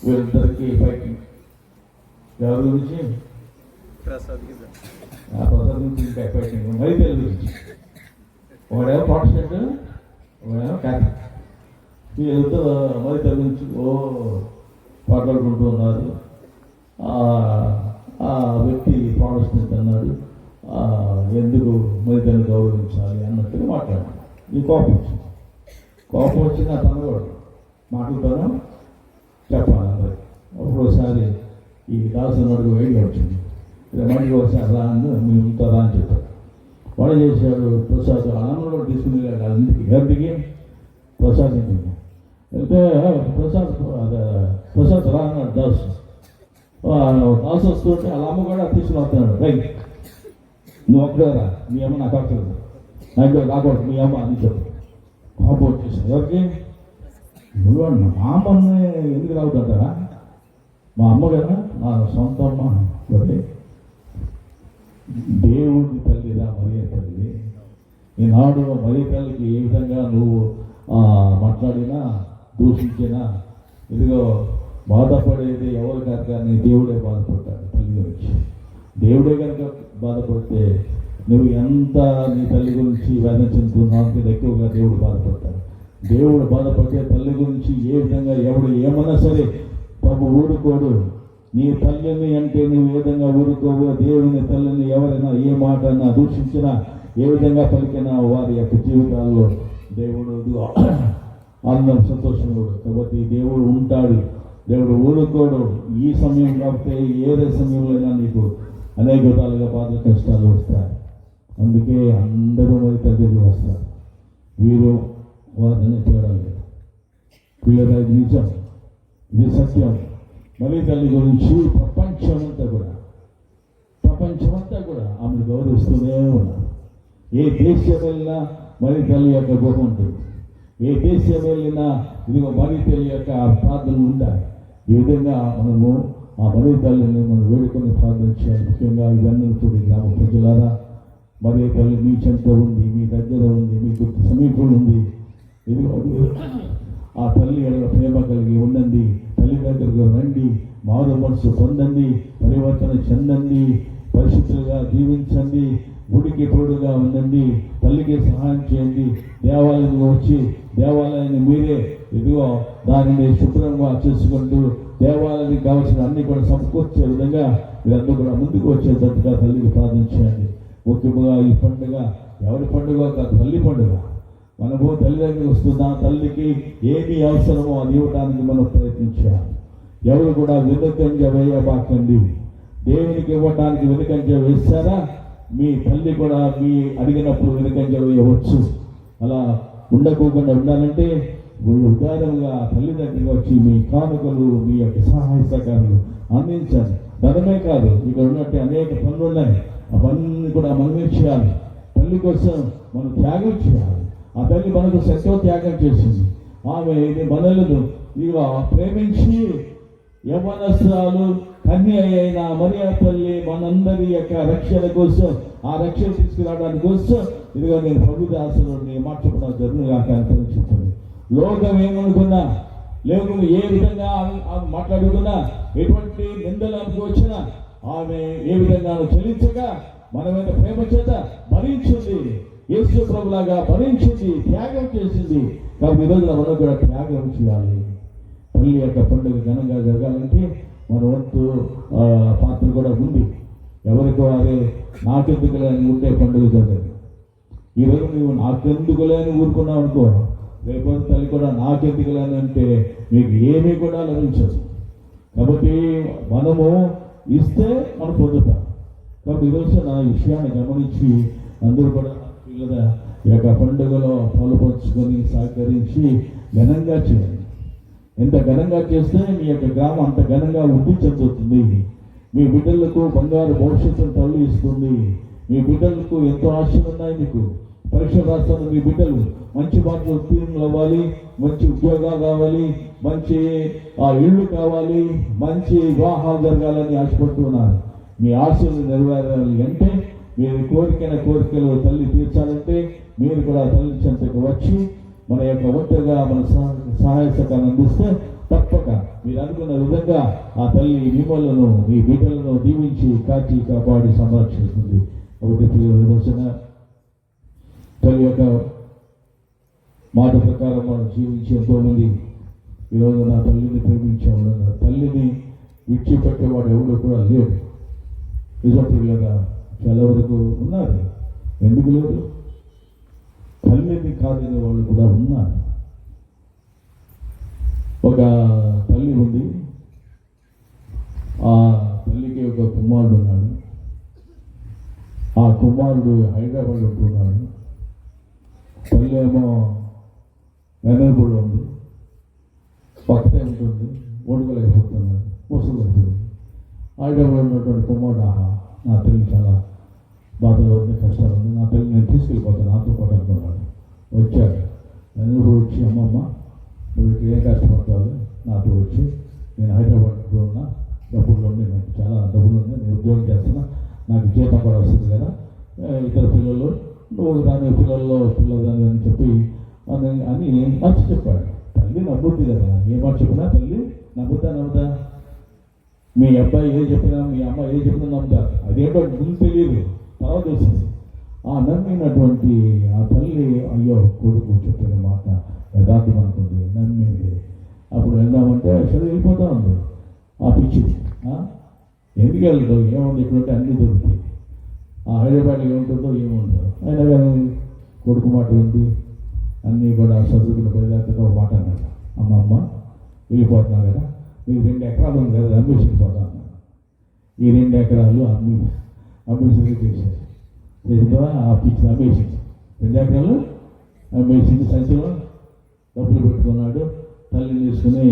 వీళ్ళిద్దరికి ఫైటింగ్ ఎవరి గురించి? ప్రసాద్ గురించి ఇంకా ఫైటింగ్. మైతేల గురించి. ఒకడేమో ప్రాటెస్టెంట్, ఒకడేమో క్యాథలిక్. వీళ్ళిద్దరు మైతేల గురించి మాట్లాడుకుంటూ ఉన్నారు. ఆ వ్యక్తి ప్రాటెస్టెంట్ అన్నాడు, ఎందుకు మరితల్లి గౌరవించాలి అన్నట్టుగా మాట్లాడాడు. ఈ కోపం వచ్చిన తను కూడా మాటలతోనూ చెప్పాలి అందరికి. ఒకసారి ఈ దాసు నడుగు ఐడియా వచ్చింది, మళ్ళీ ఒకసారి రా అని మేము ఉంటారా అని చెప్పారు. వాడు చేశాడు, ప్రసాద్ అన్నంలో కూడా తీసుకుని ఇంటికి ప్రసాద్ ఇంటికి వెళ్తే ప్రసాద్ రా అన్నాడు దాసు. దాసు వస్తుంటే వాళ్ళ అమ్మ కూడా తీసుకుని వస్తున్నాడు, రైట్ నువ్వు ఒక్కడే రా, మీ అమ్మ నాకు అక్కర్లేదు, నాకు రాకూడదు మీ అమ్మ అని చెప్పు. కోపం వచ్చేసాడు. ఎవరికి? నువ్వు మా అమ్మని ఎందుకు రావుతుంటారా? మా అమ్మ కదా, నా సొంత అమ్మ. సరే దేవుడి తల్లిరా మరియ తల్లి. ఈనాడు మరియ తల్లికి ఏ విధంగా నువ్వు మాట్లాడినా దూషించినా ఇదిగో బాధపడేది ఎవరు కనుక నీ దేవుడే బాధపడతాడు తల్లి గురించి. దేవుడే కనుక బాధపడితే నువ్వు ఎంత నీ తల్లి గురించి వేదన చెందుతున్నావు అంత ఎక్కువగా దేవుడు బాధపడతాడు. దేవుడు బాధపడితే తల్లి గురించి ఏ విధంగా ఎవడు ఏమన్నా సరే ప్రభు ఊరుకోడు. నీ తల్లిని అంటే నువ్వు ఏ విధంగా ఊరుకోవో, దేవుని తల్లిని ఎవరైనా ఏ మాట అన్నా దూషించినా ఏ విధంగా పలికినా వారి యొక్క జీవితాల్లో దేవుడు ఆనందం సంతోషముడు. కాబట్టి దేవుడు ఉంటాడు, దేవుడు ఊరుకోడు. ఈ సమయం కాకపోతే ఏదే సమయంలో నీకు అనేక విధాలుగా బాధ కష్టాలు వస్తాయి. అందుకే అందరూ మరి తల్లికి వస్తారు. వీరు వారిని తేడా లేదు. ప్రియరా, ఇది నిజం, ఇది సత్యం. మరి తల్లి గురించి ప్రపంచమంతా కూడా ఆమెను గౌరవిస్తూనే ఉన్నారు. ఏ దేశం వెళ్ళినా మరి తల్లి యొక్క గృహం ఉంటుంది. ఏ దేశం వెళ్ళినా ఇదిగో మరి తల్లి యొక్క ప్రార్థన ఉండాలి. ఈ విధంగా మనము ఆ మరి తల్లిని మనం వేడుకొని ప్రార్థన చేయాలి. ముఖ్యంగా ఇవన్నీ కూడా గ్రామ ప్రజలారా, మరి తల్లి మీ చెంత ఉంది, మీ దగ్గర ఉంది, మీకు సమీపంలో ఉంది. ఇదిగో ఆ తల్లి ఎడల ప్రేమ కలిగి ఉండండి. తల్లి దగ్గరకు రండి, మారు మనసు పొందండి, పరివర్తన చెందండి, పరిశుద్ధులుగా జీవించండి, గుడికి తోడుగా ఉండండి, తల్లికి సహాయం చేయండి. దేవాలయానికి వచ్చి దేవాలయాన్ని మీరే ఇదిగో దానిని శుభ్రంగా చేసుకుంటూ దేవాలయానికి కావాల్సిన అన్ని కూడా సమకూర్చే విధంగా మీరందరూ కూడా ముందుకు వచ్చేటట్టుగా తల్లికి ప్రార్థించండి. ముఖ్యంగా ఈ పండుగ ఎవరి పండుగ కాదు, తల్లి పండుగ. మనము తల్లి దగ్గరికి వస్తున్నా, తల్లికి ఏమి అవసరమో అది ఇవ్వడానికి మనం ప్రయత్నించాలి. ఎవరు కూడా వెనుకంజ వేయబాకండి. దేవునికి ఇవ్వడానికి వెనుకంజ వేస్తారా, మీ తల్లి కూడా మీ అడిగినప్పుడు వెనుకంజ వేయవచ్చు. అలా ఉండకోకుండా ఉండాలంటే ఉదారంగా తల్లి దగ్గరికి వచ్చి మీ కానుకలు, మీ యొక్క సహాయ సహకారాలు అందించండి. ధనమే కాదు, ఇక్కడ ఉన్నట్టు అనేక పనులు ఉన్నాయి. ఆ పనులు కూడా మనమే చేయాలి. తల్లి కోసం మనం త్యాగం చేయాలి. ఆ తల్లి మనకు ఎంతో త్యాగం చేసింది. ఆమె ఇది మనలను ఇక ప్రేమించి యవ్వనస్రాలు కన్య అయిన మరియ తల్లి మనందరి యొక్క రక్షణ కోసం, ఆ రక్షణ తీసుకురావడానికి కోసం ఇదిగో నేను ప్రభు దాసుని మార్చుకున్న జరుగుగా చెప్పండి. లోకం ఏమనుకున్నా, లోకం ఏ విధంగా మాట్లాడుకున్నా, ఎటువంటి నిందలు అనుకోవచ్చినా ఆమె ఏ విధంగా చెల్లించగా మన మీద ప్రేమ చేత భరించింది. యేసు ప్రభులాగా భరించింది, త్యాగం చేసింది. కాబట్టి ఈరోజు మనం కూడా త్యాగం చేయాలి. తల్లి యొక్క పండుగ ఘనంగా జరగాలంటే మన వంతు పాత్ర కూడా ఉంది. ఎవరికో అదే నాకెందుకులే అని ఉండే పండుగ జరగదు. ఈరోజు నువ్వు నాకెందుకులే అని ఊరుకున్నావు అనుకో, రేపు తల్లి కూడా నాకెందుకులే అని అంటే మీకు ఏమీ కూడా లభించదు. కాబట్టి మనము ఇస్తే మనం పొందుతాం. కాబట్టి ఈరోజు నా విషయాన్ని గమనించి అందరూ కూడా పిల్లల ఈ యొక్క పండుగలో పాలుపంచుకొని సహకరించి ఘనంగా చేయాలి. ఎంత ఘనంగా చేస్తే మీ యొక్క గ్రామం అంత ఘనంగా వృద్ధి చెందుతుంది. మీ బిడ్డలకు బంగారు భవిష్యత్తును తల్లి ఇస్తుంది. మీ బిడ్డలకు ఎంతో ఆశలు ఉన్నాయి. మీకు పరీక్ష రాష్ట్రంలో మీ బిడ్డలు మంచి వాటిలో ఉత్తీర్ణులు అవ్వాలి, మంచి ఉద్యోగాలు కావాలి, మంచి ఇళ్ళు కావాలి, మంచి వివాహాలు జరగాలని ఆశపడుతున్నారు. మీ ఆశలు నెరవేరాలి అంటే, మీరు కోరికలు తల్లి తీర్చాలంటే మీరు కూడా తల్లి చెంతకు వచ్చి మన యొక్క వంతుగా మన సహాయ సహకారం అందిస్తే తప్పక మీరు అనుకున్న విధంగా ఆ తల్లి మిమ్మల్ని, మీ బిడ్డలను దీవించి కాచి కాపాడి సంరక్షిస్తుంది. ఒకటి రోజున తల్లి యొక్క మాట ప్రకారం మనం జీవించి ఎంతోమంది ఈరోజు నా తల్లిని ప్రేమించేవాడు, తల్లిని విడిచిపెట్టేవాడు ఎవడు కూడా లేడు. నిజంగా చాలా వరకు ఉన్నారు. ఎందుకు లేదు? తల్లిని కాదని వాళ్ళు కూడా ఉన్నారు. ఒక తల్లి ఉంది, ఆ తల్లికి ఒక కుమారుడు ఉన్నాడు. ఆ కుమారుడు హైదరాబాద్ ఉంటున్నాడు. తల్లి ఏమో వెనర్బుల్ ఉంది, పక్కనే ఉంటుంది, ఓడుకోలేకపోతున్నాడు, ముసలు అయిపోయింది. హైదరాబాద్ ఉన్నటువంటి కుమారుడు, నా తల్లి చాలా బాధలో ఉంది, కష్టాలు ఉంది, నా తల్లి నేను తీసుకెళ్ళిపోతాను నాతో పాటు అనుకున్నాడు. వచ్చాడు వెనర్బుల్ వచ్చి, అమ్మమ్మ నువ్వు ఇక్కడ ఏం కష్టపడతావు, నాతో వచ్చి నేను హైదరాబాద్లో ఉన్నా, డబ్బులు ఉన్నాయి, నాకు చాలా డబ్బులు ఉన్నాయి, నేను ఉద్యోగం చేస్తున్నా, నాకు జీతం కూడా వస్తుంది కదా, ఇతర పిల్లలు నువ్వు రాని పిల్లల్లో పిల్లలు అని చెప్పి అని నచ్చి చెప్పాడు. తల్లి నమ్ముద్ది కదా, ఏ మాట చెప్పినా తల్లి నమ్ముతా. మీ అబ్బాయి ఏది చెప్పినా, మీ అమ్మ ఏది చెప్పినా నమ్ముతారు. అదేంటో ముందు తెలియదు, తర్వాత తెలిసింది. ఆ నమ్మినటువంటి ఆ తల్లి, అయ్యో కొడుకు చెప్పిన మాట యథార్థం అనుకుంది, నమ్మింది. అప్పుడు వెళ్దామంటే సరే వెళ్ళిపోతా ఉంది. ఆ పిచ్చిది ఎందుకు వెళ్తావు, ఏముంది ఇక్కడుంటే అన్నీ దొరుకుతాయి, ఆ హైదరాబాద్లో ఏముంటుందో ఏముంటుందో. అయినా కానీ కొడుకు మాట ఉంది, అన్నీ కూడా చదువుకున్న బయలుదేరుతో ఒక మాట అన్నాడు, అమ్మ వెళ్ళిపోతున్నావు కదా, నీకు 2 ఎకరాలు ఉంది కదా, అమ్మేసి వెళ్ళిపోతా అన్నాడు. ఈ 2 ఎకరాలు అమ్మేసి చేశారు. చేసిన ఆ పిచ్చి అమ్మేసి 2 ఎకరాలు అమ్మేసింది. సంచిలో డబ్బులు పెట్టుకున్నాడు. తల్లిని తీసుకుని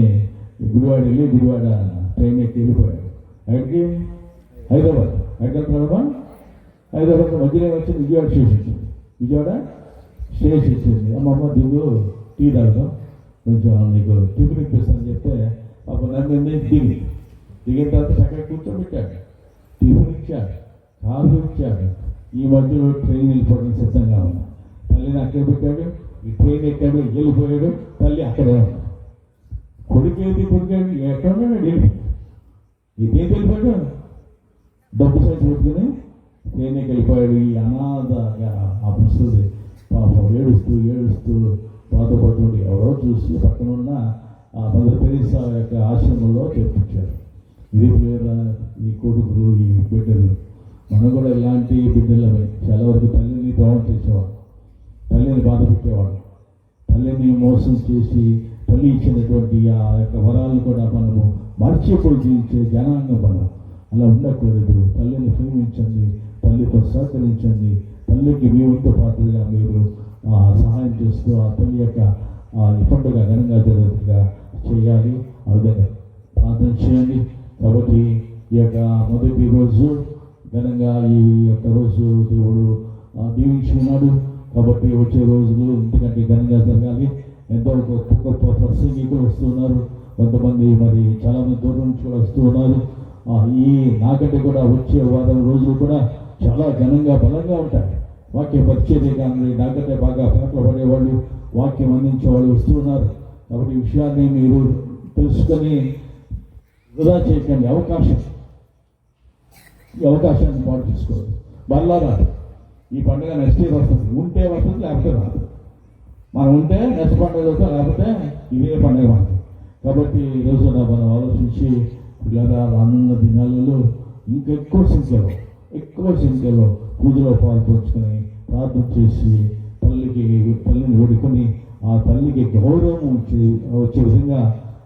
గుడివాడ వెళ్ళి గుడివాడ ట్రైన్ ఎక్కి వెళ్ళిపోయాడు. ఎక్కడికి? హైదరాబాద్. హైదరాబాద్ మధ్యలో వచ్చి విజయవాడ స్టేషన్ వచ్చింది. విజయవాడ స్టేషన్ వచ్చింది. అమ్మమ్మ దిగు, టీ తాగుతాం, కొంచెం నీకు టిఫిన్ ఇప్పిస్తానని చెప్తే అప్పుడు నన్ను దిగిన తర్వాత చక్కగా కూర్చోబెట్టాడు, టిఫిన్ ఇచ్చాడు, కాఫీ ఇచ్చాడు. ఈ మధ్యలో ట్రైన్ వెళ్ళిపోవడానికి సిద్ధంగా ఉంది. తల్లిని అక్కడ పెట్టాడు, ఈ ట్రైన్ ఎక్కాడు, వెళ్ళిపోయాడు. తల్లి అక్కడే ఉంది. కొడుకేది కొడుకాడు ఎక్కడ ఉన్నాడు, ఇదేం వెళ్ళిపోయాడు, డబ్బు సైజు పెట్టుకుని ట్రైన్కి వెళ్ళిపోయాడు. ఈ అనాథగా ఆ పుస్తది పాపం ఏడుస్తూ బాధపడుతుంది. ఎవరో చూసి పక్కన ఉన్న ఆ మదర్ తెరీసా యొక్క ఆశ్రమంలో చేర్పించాడు. ఇది ఈ కొడుకులు, ఈ బిడ్డలు, మనం కూడా ఇలాంటి బిడ్డలమే. చాలా వరకు తల్లిని ద్రోహం చేసేవాడు, తల్లిని బాధ పెట్టేవాడు, తల్లిని మోసం చేసి తల్లి ఇచ్చినటువంటి ఆ యొక్క వరాలను కూడా మనము మర్చిపోయి జీవించే జనాంగం మనం. అలా ఉండకూడదు. తల్లిని ప్రేమించండి, తల్లితో సహకరించండి, తల్లికి మీ వంతు పాత్రగా మీరు సహాయం చేస్తూ ఆ తల్లి యొక్క ఈ పండుగ ఘనంగా జరుగుతుగా చేయాలి. ఆ విధంగా ప్రార్థన చేయండి. కాబట్టి ఈ యొక్క మొదటి రోజు ఘనంగా ఈ యొక్క రోజు దేవుడు దీవించుకున్నాడు. కాబట్టి వచ్చే రోజులు ఇంతకంటే ఘనంగా జరగాలి. ఎంతో గొప్ప ప్రసంగికులు వస్తున్నారు, కొంతమంది మరి చాలామంది దూరం నుంచి కూడా వస్తూ ఉన్నారు. ఈ నాకంటే కూడా వచ్చే వారం రోజులు కూడా చాలా ఘనంగా బలంగా ఉంటాయి. వాక్య పరిచర్య కానీ నాకంటే బాగా పాటలు పడేవాళ్ళు, వాక్యం అందించేవాళ్ళు వస్తూ ఉన్నారు. కాబట్టి ఈ విషయాన్ని మీరు తెలుసుకొని వృధా చేయకండి. ఈ అవకాశాన్ని పాటు చేసుకోవాలి. మళ్ళా రాదు. ఈ పండుగ నెక్స్ట్ ఇయర్ వస్తుంది. ఉంటే వస్తుంది, లేకపోతే రాదు. మనం ఉంటే నెక్స్ట్ పండుగ వస్తుంది, లేకపోతే ఇదే పండుగ మనకి. కాబట్టి ఈరోజు మనం ఆలోచించి ఇలాగా రానున్న దినాలలో ఇంకా ఎక్కువ సంఖ్యలో పూజలో పాల్పంచుకొని ప్రార్థన చేసి తల్లిని వేడుకొని ఆ తల్లికి గౌరవం వచ్చే విధంగా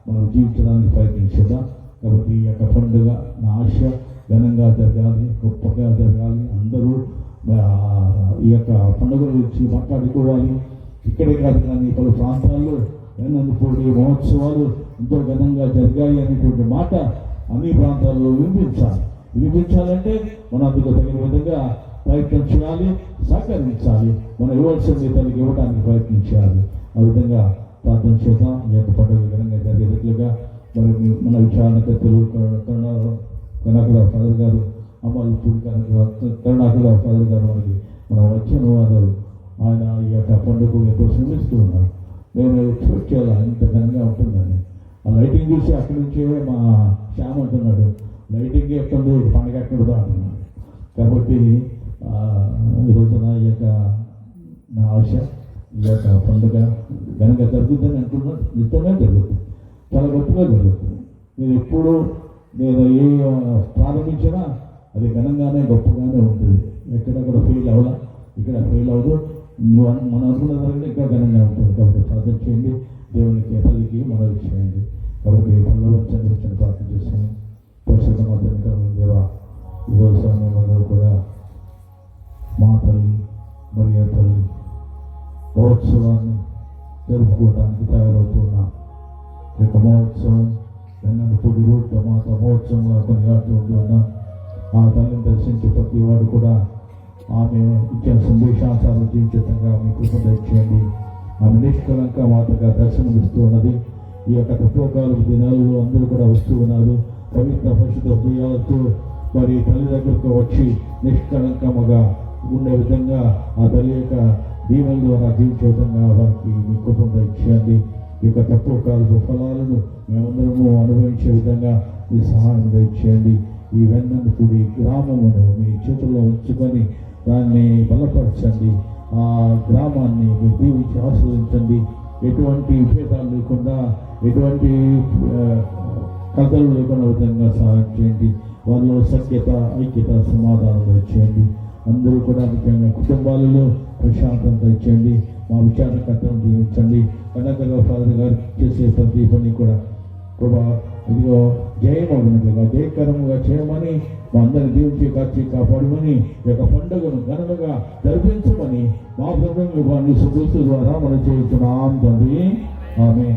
మనం జీవించడానికి ప్రయత్నించేద్దాం. కాబట్టి ఈ యొక్క పండుగ నా ఆశ ఘనంగా జరగాలి, గొప్పగా జరగాలి. అందరూ ఈ యొక్క పండుగ గురించి మాట్లాడుకోవాలి. ఇక్కడే కాదు కానీ పలు ప్రాంతాల్లో ఎన్నందుకోడి మహోత్సవాలు ఎంతో ఘనంగా జరిగాయి అనేటువంటి మాట అన్ని ప్రాంతాల్లో వినిపించాలంటే మనం అందుకు తగిన విధంగా ప్రయత్నం చేయాలి, సహకరించాలి. మనం ఇవ్వాల్సింది తల్లికి ఇవ్వడానికి ప్రయత్నించాలి. ఆ విధంగా ప్రార్థన చేద్దాం. ఈ యొక్క పండుగ ఘనంగా జరిగేటట్లుగా మరి మన విచారణకర్తలు కనకరావు ఫాదర్ గారు, అమ్మాయిపూడి కరుణాకరరావు ఫాదర్ గారు మన వచ్చిన వారు ఆయన ఈ యొక్క పండుగ ఎంతో శ్రమిస్తూ ఉన్నారు. నేను ఎక్స్పెక్ట్ చేయాలి ఇంత ఘనంగా ఉంటుందని. ఆ లైటింగ్ చూసి అక్కడి నుంచే మా శ్యామ్ అంటున్నాడు, లైటింగ్ ఎక్కడుంది, పండుగ ఎక్కడుందో అంటున్నాడు. కాబట్టి ఈరోజు ఈ యొక్క నా ఆశ ఈ యొక్క పండుగ ఘనంగా జరుగుతుందని అంటున్నాను. నిజంగా జరుగుతుంది, చాలా గొప్పగా జరుగుతుంది. నేను ఏ ప్రారంభించినా అది ఘనంగానే గొప్పగానే ఉంటుంది. ఎక్కడెక్కడ ఫెయిల్ అవ్వాలా, ఇక్కడ ఫెయిల్ అవ్వదు. మనం అనుకున్న దానికంటే ఇంకా ఘనంగా ఉంటుంది. కాబట్టి ప్రార్థన చేయండి, దేవునికి తల్లికి మనవి చేయండి. కాబట్టి పనులు వచ్చిన ప్రార్థన చేస్తాను. పరిశుద్ధ మాత్రం దేవా, ఈరోజు సమయంలో కూడా మా తల్లి మరియు తల్లి మహోత్సవాన్ని జరుపుకోవడానికి తయారవుతున్నాం. ఈ యొక్క మహోత్సవం వెన్నపూడి రోడ్డు మాత మహోత్సవంగా కొనియాడుతుంటున్నాం. ఆ తల్లిని దర్శించే ప్రతి వాడు కూడా ఆమె ఇచ్చిన సందేశానుసారం జీవించడంగా మీ కృప దయచేయండి. ఆమె నిష్కలంక మాతగా దర్శనమిస్తూ ఉన్నది. ఈ యొక్క తత్వకాల దినాలలో అందరూ కూడా వస్తూ ఉన్నారు. పవిత్ర పరిశుద్ధ హృదయాలతో మరి తల్లి దగ్గరకు వచ్చి నిష్కలంకముగా ఉండే విధంగా ఆ తల్లి యొక్క దీవెన ద్వారా జీవించే విధంగా వారికి మీ కృప దయచేయండి. ఈ యొక్క తక్కువ కాలపు ఫలాలను మేమందరము అనుభవించే విధంగా మీ సహాయం దయచేయండి. ఈ వెన్నపూడి గ్రామమును మీ చేతుల్లో ఉంచుకొని దాన్ని బలపరచండి. ఆ గ్రామాన్ని మీరు దీవించి ఆస్వాదించండి. ఎటువంటి భేదాలు లేకుండా, ఎటువంటి కథలు లేకుండా విధంగా సహాయం చేయండి. వాళ్ళలో సఖ్యత, ఐక్యత, సమాధానం చేయండి. అందరూ కూడా ముఖ్యంగా కుటుంబాలలో ప్రశాంతత ఇచ్చేయండి. మా విచారణకర్తను దీవించండి. కనకగా ఫాదర్ గారు చేసే ప్రతి పని కూడా ప్రభా ఇదిగో జయమగినట్లుగా జయకరముగా చేయమని, మా అందరిని దీవించి కాచి కాపాడమని, ఈ యొక్క పండుగను ఘనంగా జరిపించమని మా ప్రభుత్వం సుకృతి ద్వారా మనం చేస్తున్నాం తండ్రి. ఆమె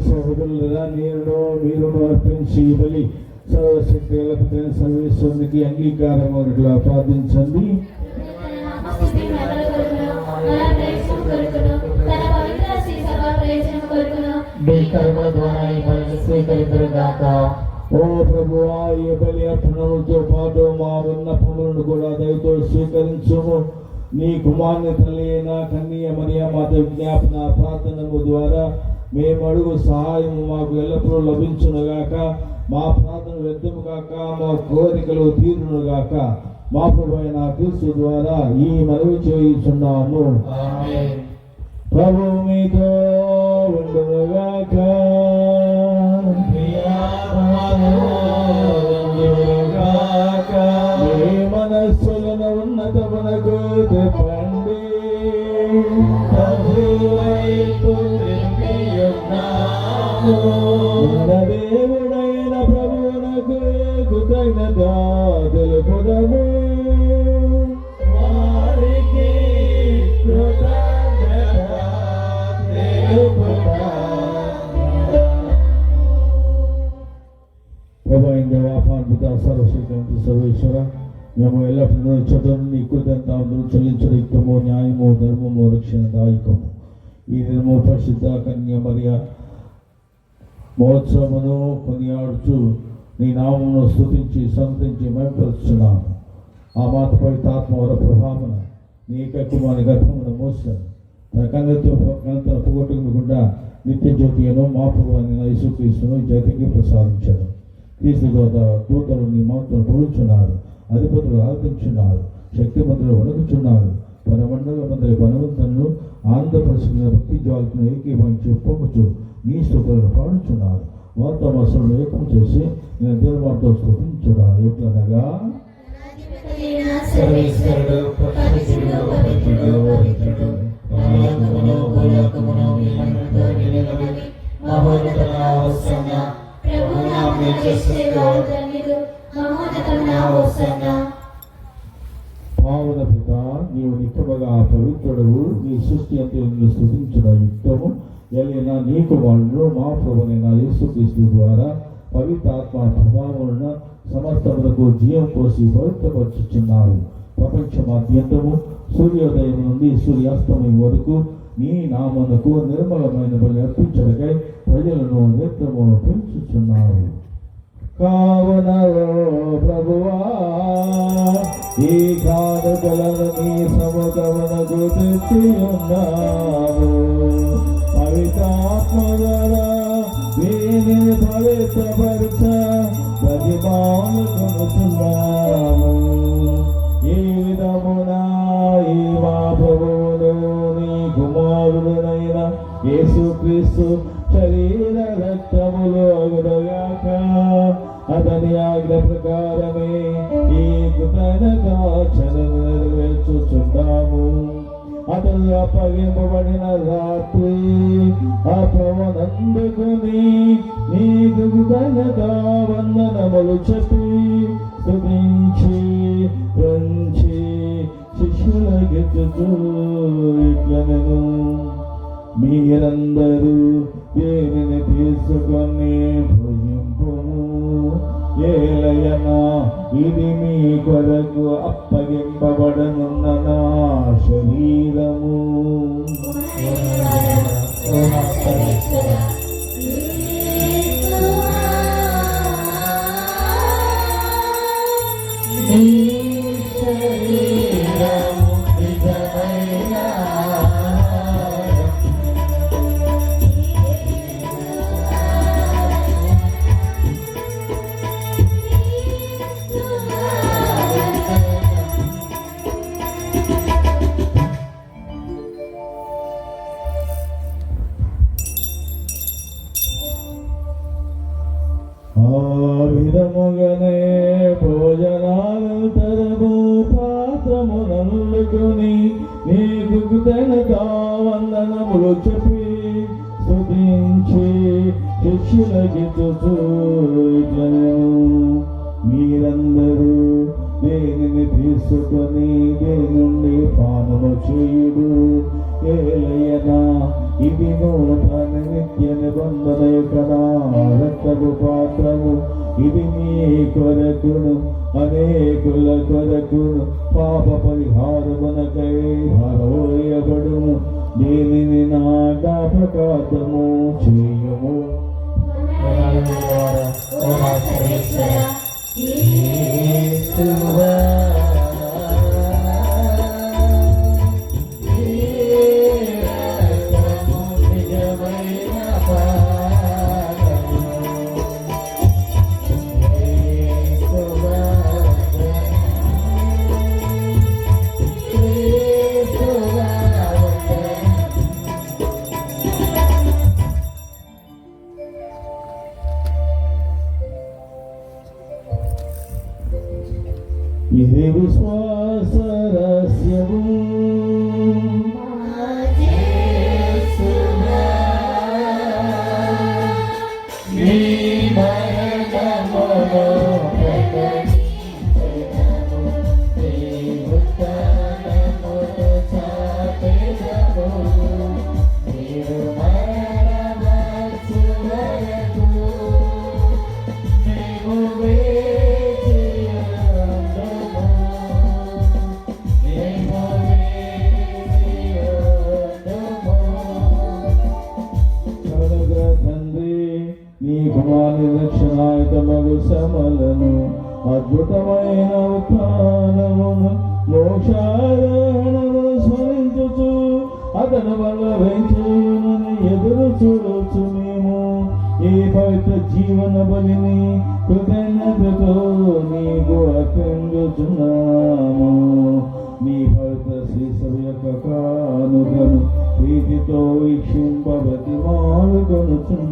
సహోదరులరా, నేను మీరు అర్పించి బలి సర్వశక్తి సర్వేశ్వరునికి అంగీకారం అట్లా ప్రార్థించండి. ఓ ప్రభువా, ఈ బలి అర్పణలతో పాటు మా విన్నపములను కూడా దయతో స్వీకరించుము. నీ కుమార్ని తల్లి అయిన కన్య మరియ మాత విజ్ఞాపన ప్రార్థనము ద్వారా మేము అడుగు సహాయము మాకు ఎల్లప్పుడూ లభించునుగాక. మా ప్రార్థన వ్యర్థము కాక, మా కోరికలు తీరునుగాక. మా ప్రభు అయిన క్రీస్తు ద్వారా ఈ మనవి చేయుచున్నాము. ప్రభు మీతో ఉండునుగాక. మీ మనస్సులను ఉన్నతమునకు తిప్పండి. మన దేవుడైన ప్రభువునకు కృతజ్ఞత తెలుపుదము. వారికి కృతజ్ఞత తెలుపుదా. ప్రభు అయిన దేవాపాన్పిత సర్వశక్తి సర్వేశ్వర, మేము ఎల్లప్పుడూ చదువు నీ కృతంతా చెల్లించడం యుక్తము, న్యాయము, ధర్మము, రక్షణ దాయకము. ఈ దినము పరిశుద్ధ కన్య మరియ మహోత్సవమును కొనియాడుచు నీ నామమును స్తుతించి సంతించి మేపరుచున్నాము. ఆ మాత పవిత్రాత్మ వర ప్రభావమున నీకెక్కుమని గర్భమున మోసాను. తన కన్నతను పోగొట్టుకుండా నిత్య జ్యోతిను మా ప్రభువైన యేసుక్రీస్తును జగతికి ప్రసాదించాడు. క్రీస్తు దూతలు నీ మాటను పొడుచున్నారు, అధిపతులు ఆరాధించున్నారు, శక్తిమంతులు వణుకుచున్నారు. పరమండల మందరి బలవంతులను ఆనందపరుచుకున్న భక్తి జ్వాలను ఏకీభవించి పొంగుచు నీ స్తుతులను పాడుచున్నారు. వార్తా వసతులు ఏకం చేసి నేను దేవుని వారితో స్తుతించున్నారు. ఎట్లనగా పావన పిత, నీవు నిత్యముగా పవిత్రుడవు. నీ సృష్టి అంతా నిన్ను స్తుతించడం యుక్తము. ఎలైనా నీకు వాళ్ళు మా ప్రభువైన యేసుక్రీస్తు ద్వారా పవిత్రాత్మ ప్రభావములను సమస్తములకు జీవం పోసి పవిత్రపరచుచున్నారు. ప్రపంచమాద్యంతము సూర్యోదయం నుండి సూర్యాస్తమయం వరకు నీ నామమునకు నిర్మలమైన బలి అర్పించడకై ప్రజలను నేత్రము పెంచుచున్నారు. కావున ప్రభువా, ఈ కానుకలను నీ సముఖమునకు తెచ్చి ఉన్నాము. పవిత్రాత్మ ద్వారా దీనిని పవిత్రపరచ ప్రతిమానుకొనుచున్నాము. ఈ విధమున ఈ మా ప్రభువును నీ కుమారుడైన యేసుక్రీస్తు శరీర రక్తములు అగుదగాక. అతని ఆజ్ఞ ప్రకారమే ఈ కృతజ్ఞతార్చనను నెరవేర్చుచున్నాము. అతను అప్పగింపబడిన రాత్రి అపవనందుకుని నీకు కృతజ్ఞతా వందనములు చెప్పి స్తుతించి పంచి శిష్యులకిచ్చుచు ఇట్లనెను, మీరందరూ దేనిని తీసుకొని భుజింపుము. ఏలయనా ఇది మీ కొరకు అప్పగింపబడనున్న నా శరీరము. విధముగానే భోజనానంతరము పాత్రమునందుకొని నీకు కృతజ్ఞతా వందనములు చెప్పి స్తుతించి శిష్యులకిచ్చుచు ఇట్లనెను, మీరందరూ దేనిని తీసుకొని దేని నుండి పానము చేయుడు. ఏలయనా ఇది నూతన నిత్య నిబంధన యొక్క నా రక్తపు పాత్రము. ఇది నీ కొరకును అనేకుల కొరకును పాప పరిహారమునకై ధారపోయబడును. దీనిని నా జ్ఞాపకార్థము చేయము. ఇది విశ్వాస రహస్యము. నీ మరణమును ప్రకటించెదము. నీ ఉత్థానమును చాటెదము. నీవు మరణవచ్చు వరకు నీవు నీ కుమారి రక్షణాయుతమగు శ్రమలను అద్భుతమైన ఉత్థానమును మోక్షారోహణమును స్మరించుచు అతను వల్ల వేంచేయునని ఎదురు చూడొచ్చు. మేము ఈ పవిత్ర జీవన బలిని కృతజ్ఞతతో నీకు అర్పించుచున్నాము. నీ పవిత్ర శిశువు యొక్క కానుకను ప్రీతితో వీక్షింపబతి మాలుకొనుచున్నాము.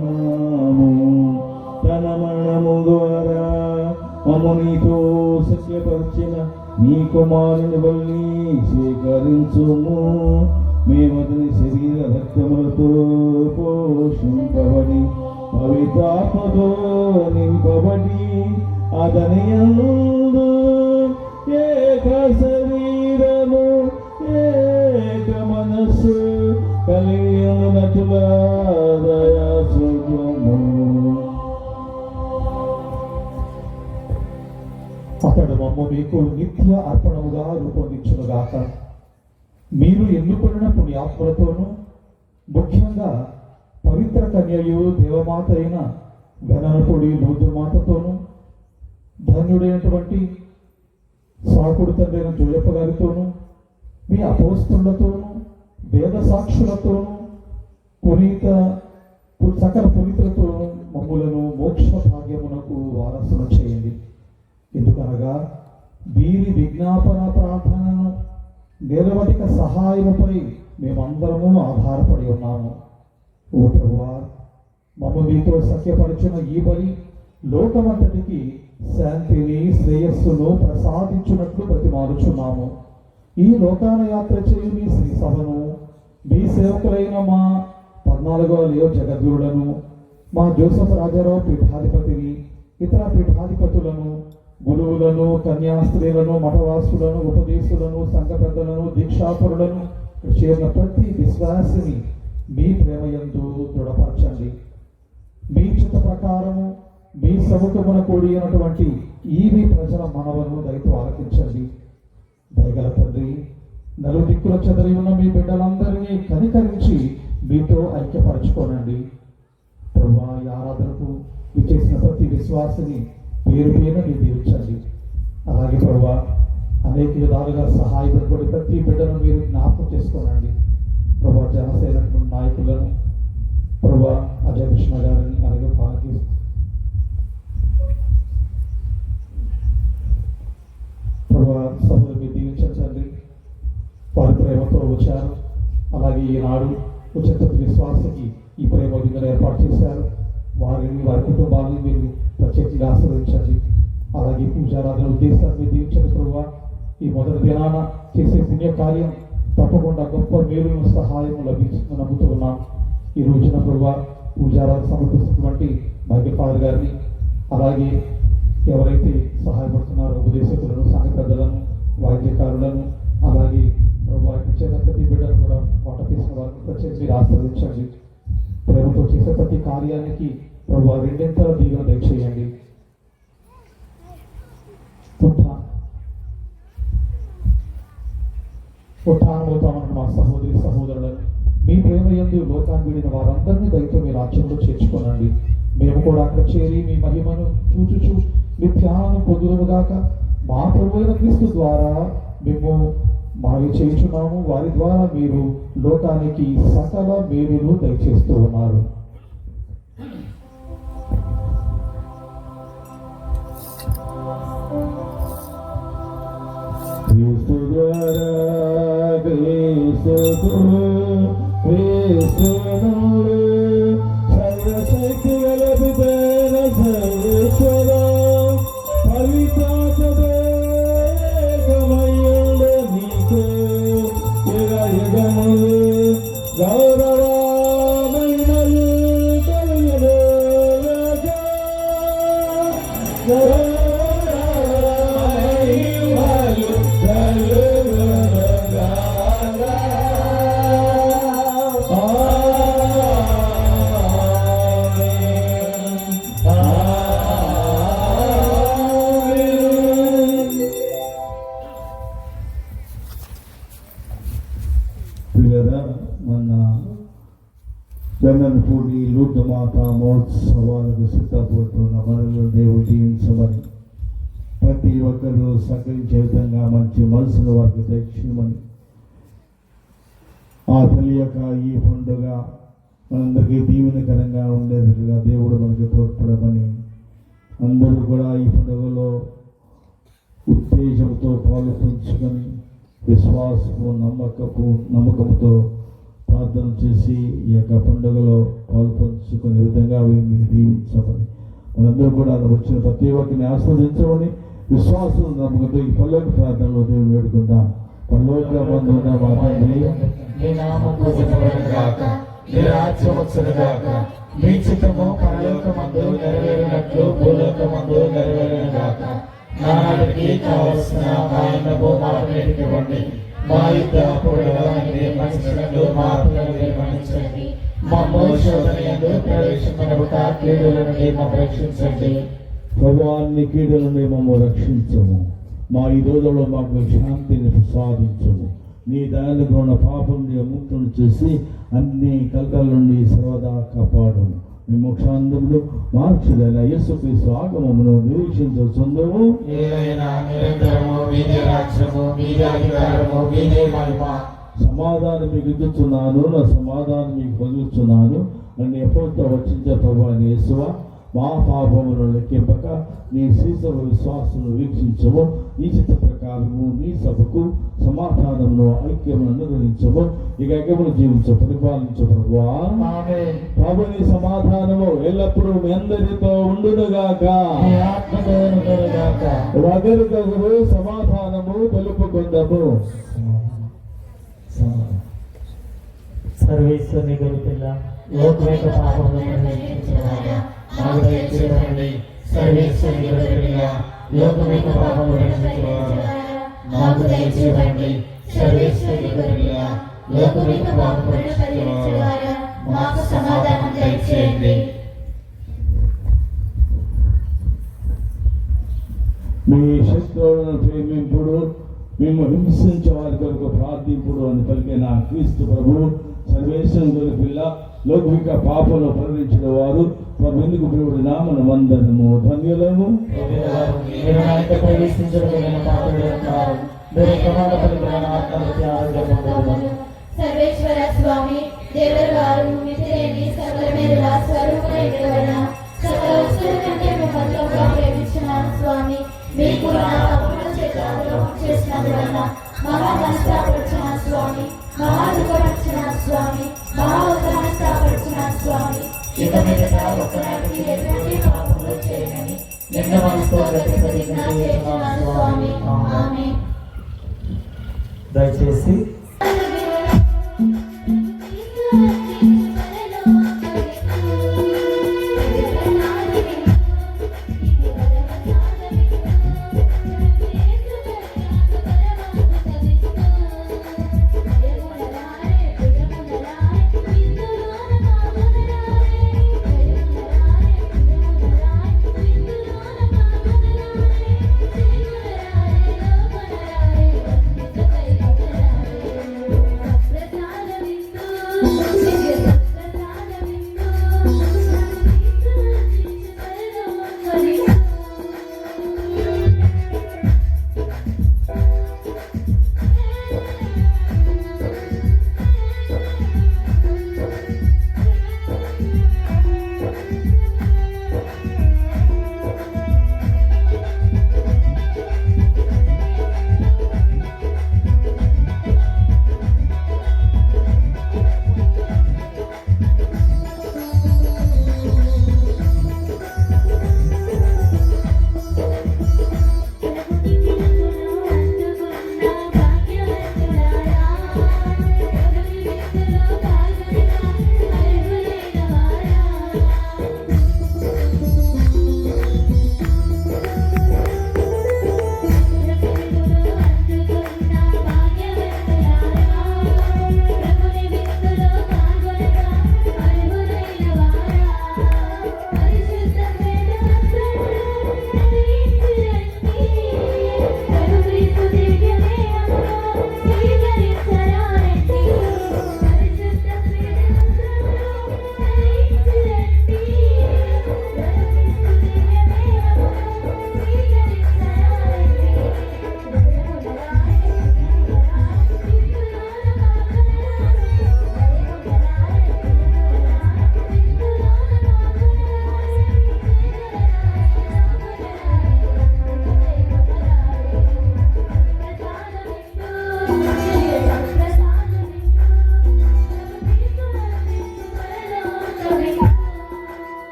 తన మరణము ద్వారా మమ్ము నీతో సఖ్యపరిచిన నీ కుమారుని బలి స్వీకరించుము. మేము అతని శరీర రక్తములతో పోషింపబడి పవిత్రాత్మతో నింపబడి అతని యందు ఏక శరీరము ఏక మనస్సు కలిగి ఉన్నట్లుగా దయాసుఖము. అతడు మమ్ము మీకు నిత్య అర్పణముగా రూపొందించునుగాక. మీరు ఎన్నుకొనిన పుణ్యాత్మలతోనూ ముఖ్యంగా పవిత్ర కన్యయు దేవమాత అయిన వెననపొడి లోతుమాతతోనూ ధన్యుడైనటువంటి సాకుడు తండ్రి అయిన జోయప్ప గారితోనూ మీ అపోస్తులతోనూ వేద సాక్షులతోనూ సకల పునీతులతోనూ మమ్ములను మోక్ష భాగ్యమునకు వారసులు చేయండి. ఎందుకనగా వీరి విజ్ఞాపన ప్రార్థనను నిరవధిక సహాయముపై మేమందరము ఆధారపడి ఉన్నాము. ఓ ప్రభువా, మమ్మ మీతో సఖ్యపరిచిన ఈ బలి లోకమంతటికి శాంతిని శ్రేయస్సును ప్రసాదించున్నట్లు ప్రతిమారుచున్నాము. ఈ లోకాన యాత్ర చేయు మీ శ్రీ సభను మీ సేవకులైన మా 14వ లియో జగద్గురులను, మా జోసఫ్ రాజారావు పీఠాధిపతిని, ఇతర పీఠాధిపతులను, గురువులను, కన్యాస్త్రీలను, మఠవాసులను, ఉపదేశులను, సంఘ పెద్దలను, దీక్షాపరులను చేరిన ప్రతి విశ్వాసిని మీ ప్రేమయందు దృఢపరచండి. మీ చిత్త ప్రకారము మీ సముఖమున కూడి ఉన్నటువంటి ఈ మీ ప్రజల మనవను దయతో ఆలకించండి. దయగల తండ్రి, నలుదిక్కుల చెదరి ఉన్న మీ బిడ్డలందరినీ కనికరించి మీతో ఐక్యపరచుకోనండి. ప్రభువా, ఈ ఆరాధనకు విచ్చేసిన ప్రతి విశ్వాసిని పేరు పేరు మీరు దీవించండి. అలాగే ప్రభువా, అనేక విధాలుగా సహాయపడి ప్రతి బిడ్డను మీరు జ్ఞాపకం చేసుకోనండి. ప్రభువా, జనసేన నాయకులను, ప్రభువా అజయ్ కృష్ణ గారిని, అలాగే పాలకి ప్రభువా సభలు మీరు దీవించండి. వారి ప్రేమతో వచ్చారు. అలాగే ఈనాడు వచ్చిన ప్రతి విశ్వాసకి ఈ ప్రేమ విందులు ఏర్పాటు చేశారు. వారిని, వారి కుటుంబాన్ని మీరు ప్రత్యేకంగా ఆశీర్వదించండి. అలాగే పూజారాధన ఉద్దేశాన్ని మీరు దీవించండి. ప్రభువా, ఈ మొదటి దినాన చేసే పుణ్య కార్యం తప్పకుండా గొప్ప మేలును సహాయం లభించిందని నమ్ముతూ ఉన్నాం. ఈ రోజున ప్రభువా పూజారాధన సమర్పిస్తున్నటువంటి భాగ్యపాల్ గారిని, అలాగే ఎవరైతే సహాయపడుతున్నారో ఉపదేశకులను, సంఘ పెద్దలను, వాద్యకారులను, అలాగే ప్రభువా ఇచ్చిన ప్రతి బిడ్డను కూడా వంట తీసిన వారిని ప్రత్యేకించి మీరు ఆస్వాదించండి. ప్రభుతో చేసే ప్రతి కార్యానికి ప్రభు రెండింతల దీవెన దయచేయండి. ఉత్థానమవుతామన్న మా సహోదరి సహోదరులను మీ ప్రేమ యందు లోకాన్ని విడిన వారందరినీ దయతో మీ రాజ్యంలో చేర్చుకోనండి. మేము కూడా అక్కడ చేరి మీ మహిమను చూచుచు నిత్యానందం పొందుదుముగాక. మా ప్రభువైన క్రీస్తు ద్వారా మేము మనవి చేయుచున్నాము. వారి ద్వారా మీరు లోకానికి సకల మేలును దయచేస్తూ ఉన్నారు. క్రీస్తు ద్వారా క్రీస్తునందు సర్వశక్తి గల పితైన సర్వేశ్వర పవిత్రాత్మదేకమయ్యుండు నీకు యుగ యుగములు గౌరవమహిమలు కలుగునుగాక. మన వెన్నపూడి లూట్ మాత మహోత్సవాలకు సిద్ధపడుతున్న మనలో దేవుడు దీవించమని, ప్రతి ఒక్కరూ సహకరించే విధంగా మంచి మనసును వారికి దయచేయమని, ఆ తల్లి యొక్క ఈ పండుగ మనందరికీ దీవెనకరంగా ఉండేటట్టుగా దేవుడు మనకి తోడ్పడమని, అందరూ కూడా ఈ పండుగలో ఉత్తేజంతో పాలు పంచుకొని విశ్వాసము నమ్మకంతో ప్రార్థన చేసి ఈ యొక్క పండుగలో పాలు పంచుకునే విధంగా మీరు దీవించమని, మనందరూ కూడా వచ్చిన ప్రతి ఒక్కరిని ఆస్వాదించమని విశ్వాసం నమ్మకంతో ఈ పల్లెక ప్రార్థనలో దేవుడు వేడుకుందాం. పల్లెక బంధువున్న మా తండ్రి, మీ నామము పూజింపబడుగాక, మీ రాజ్యం వచ్చునుగాక, మీ చిత్తము పరలోకమందు నెరవేరినట్లు భూలోకమందు నెరవేరునుగాక. నానాటికి కావలసిన ఆయనము మాకు ఇవ్వండి. మా యుద్ధ అప్పుడుగానే మనుషులను మా అప్పులను మన్నించండి. మమ్ము శోధనయందు ప్రవేశింపబడుట కీడుల నుండి మమ్ము రక్షించండి. ప్రభువాన్ని కీడుల నుండి మమ్ము రక్షించము. మా ఈ రోజుల్లో మాకు శాంతిని ప్రసాదించము. నీ దయాలకు ఉన్న పాపం నుండి ముక్తులు చేసి అన్ని కలకల నుండి సర్వదా కాపాడు. మీ మోక్షాంతములు మార్చుదైన యేసుక్రీస్తు ఆగమమును నిరీక్షించుచుందుము. సమాధానం మీకు ఇచ్చుచున్నాను, నా సమాధానం మీకు పొందుతున్నాను అని ఎప్పుడో వచ్చించే ప్రభువా యేసువా, మా పాపములను లెక్కింపక నీ శ్రీసభ విశ్వాసమును వీక్షించము. నీ చిత్త ప్రకారము నీ సభకు సమాధానమును ఐక్యమును అనుగ్రహించము. ఇక ఐక్యమును జీవించు పరిపాలించు ప్రభువా. ప్రభు నీ సమాధానము ఎల్లప్పుడూ మీ అందరితో ఉండునుగాక. ఒకరికొకరు సమాధానము తెలుపుకుందాము. సర్వేశ్వరుని గొర్రెపిల్ల, లోకం యొక్క పాపములను రక్షించువాడా, మాకు దయచేయండి. సర్వేశ్వరుని గొర్రెపిల్ల, లోకం యొక్క పాపములను రక్షించువాడా, మాకు దయచేయండి. సర్వేశ్వరుని గొర్రెపిల్ల, లోకం యొక్క పాపములను రక్షించువాడా, మాకు సమాధానం దయచేయండి. మీ శత్రువులను ప్రేమింపుడు, మేము హింసించే వారి కొరకు ప్రార్థింపుడు అని పలికిన క్రీస్తు ప్రభు సర్వేశ్వరుని గొర్రెపిల్ల, లౌకిక పాపంలో పరిగణించిన వారు ప్రభు ఎందుకు దేవుడి నామను వందనము ధన్యులము. సర్వేశ్వర స్వామి దేవర వారు మితిలేని సకలమైన స్వరూపమైన సకల వస్తువుల కంటే మిమ్మల్ని ప్రేమించున్నాను స్వామి. మీకు నా తప్పుల చేత ద్రోహం చేసినందువలన మహా మనస్తాపరిచిన స్వామి, మహా దుఃఖపరిచిన స్వామి, మహా మనస్తాపరిచిన స్వామి. ఇక మీదట ఒకనాటికి ఎటువంటి పాపములు చేయనని నిన్న మనసుతో ప్రతిజ్ఞ చేస్తున్నాను స్వామి. ఆమేన్. దయచేసి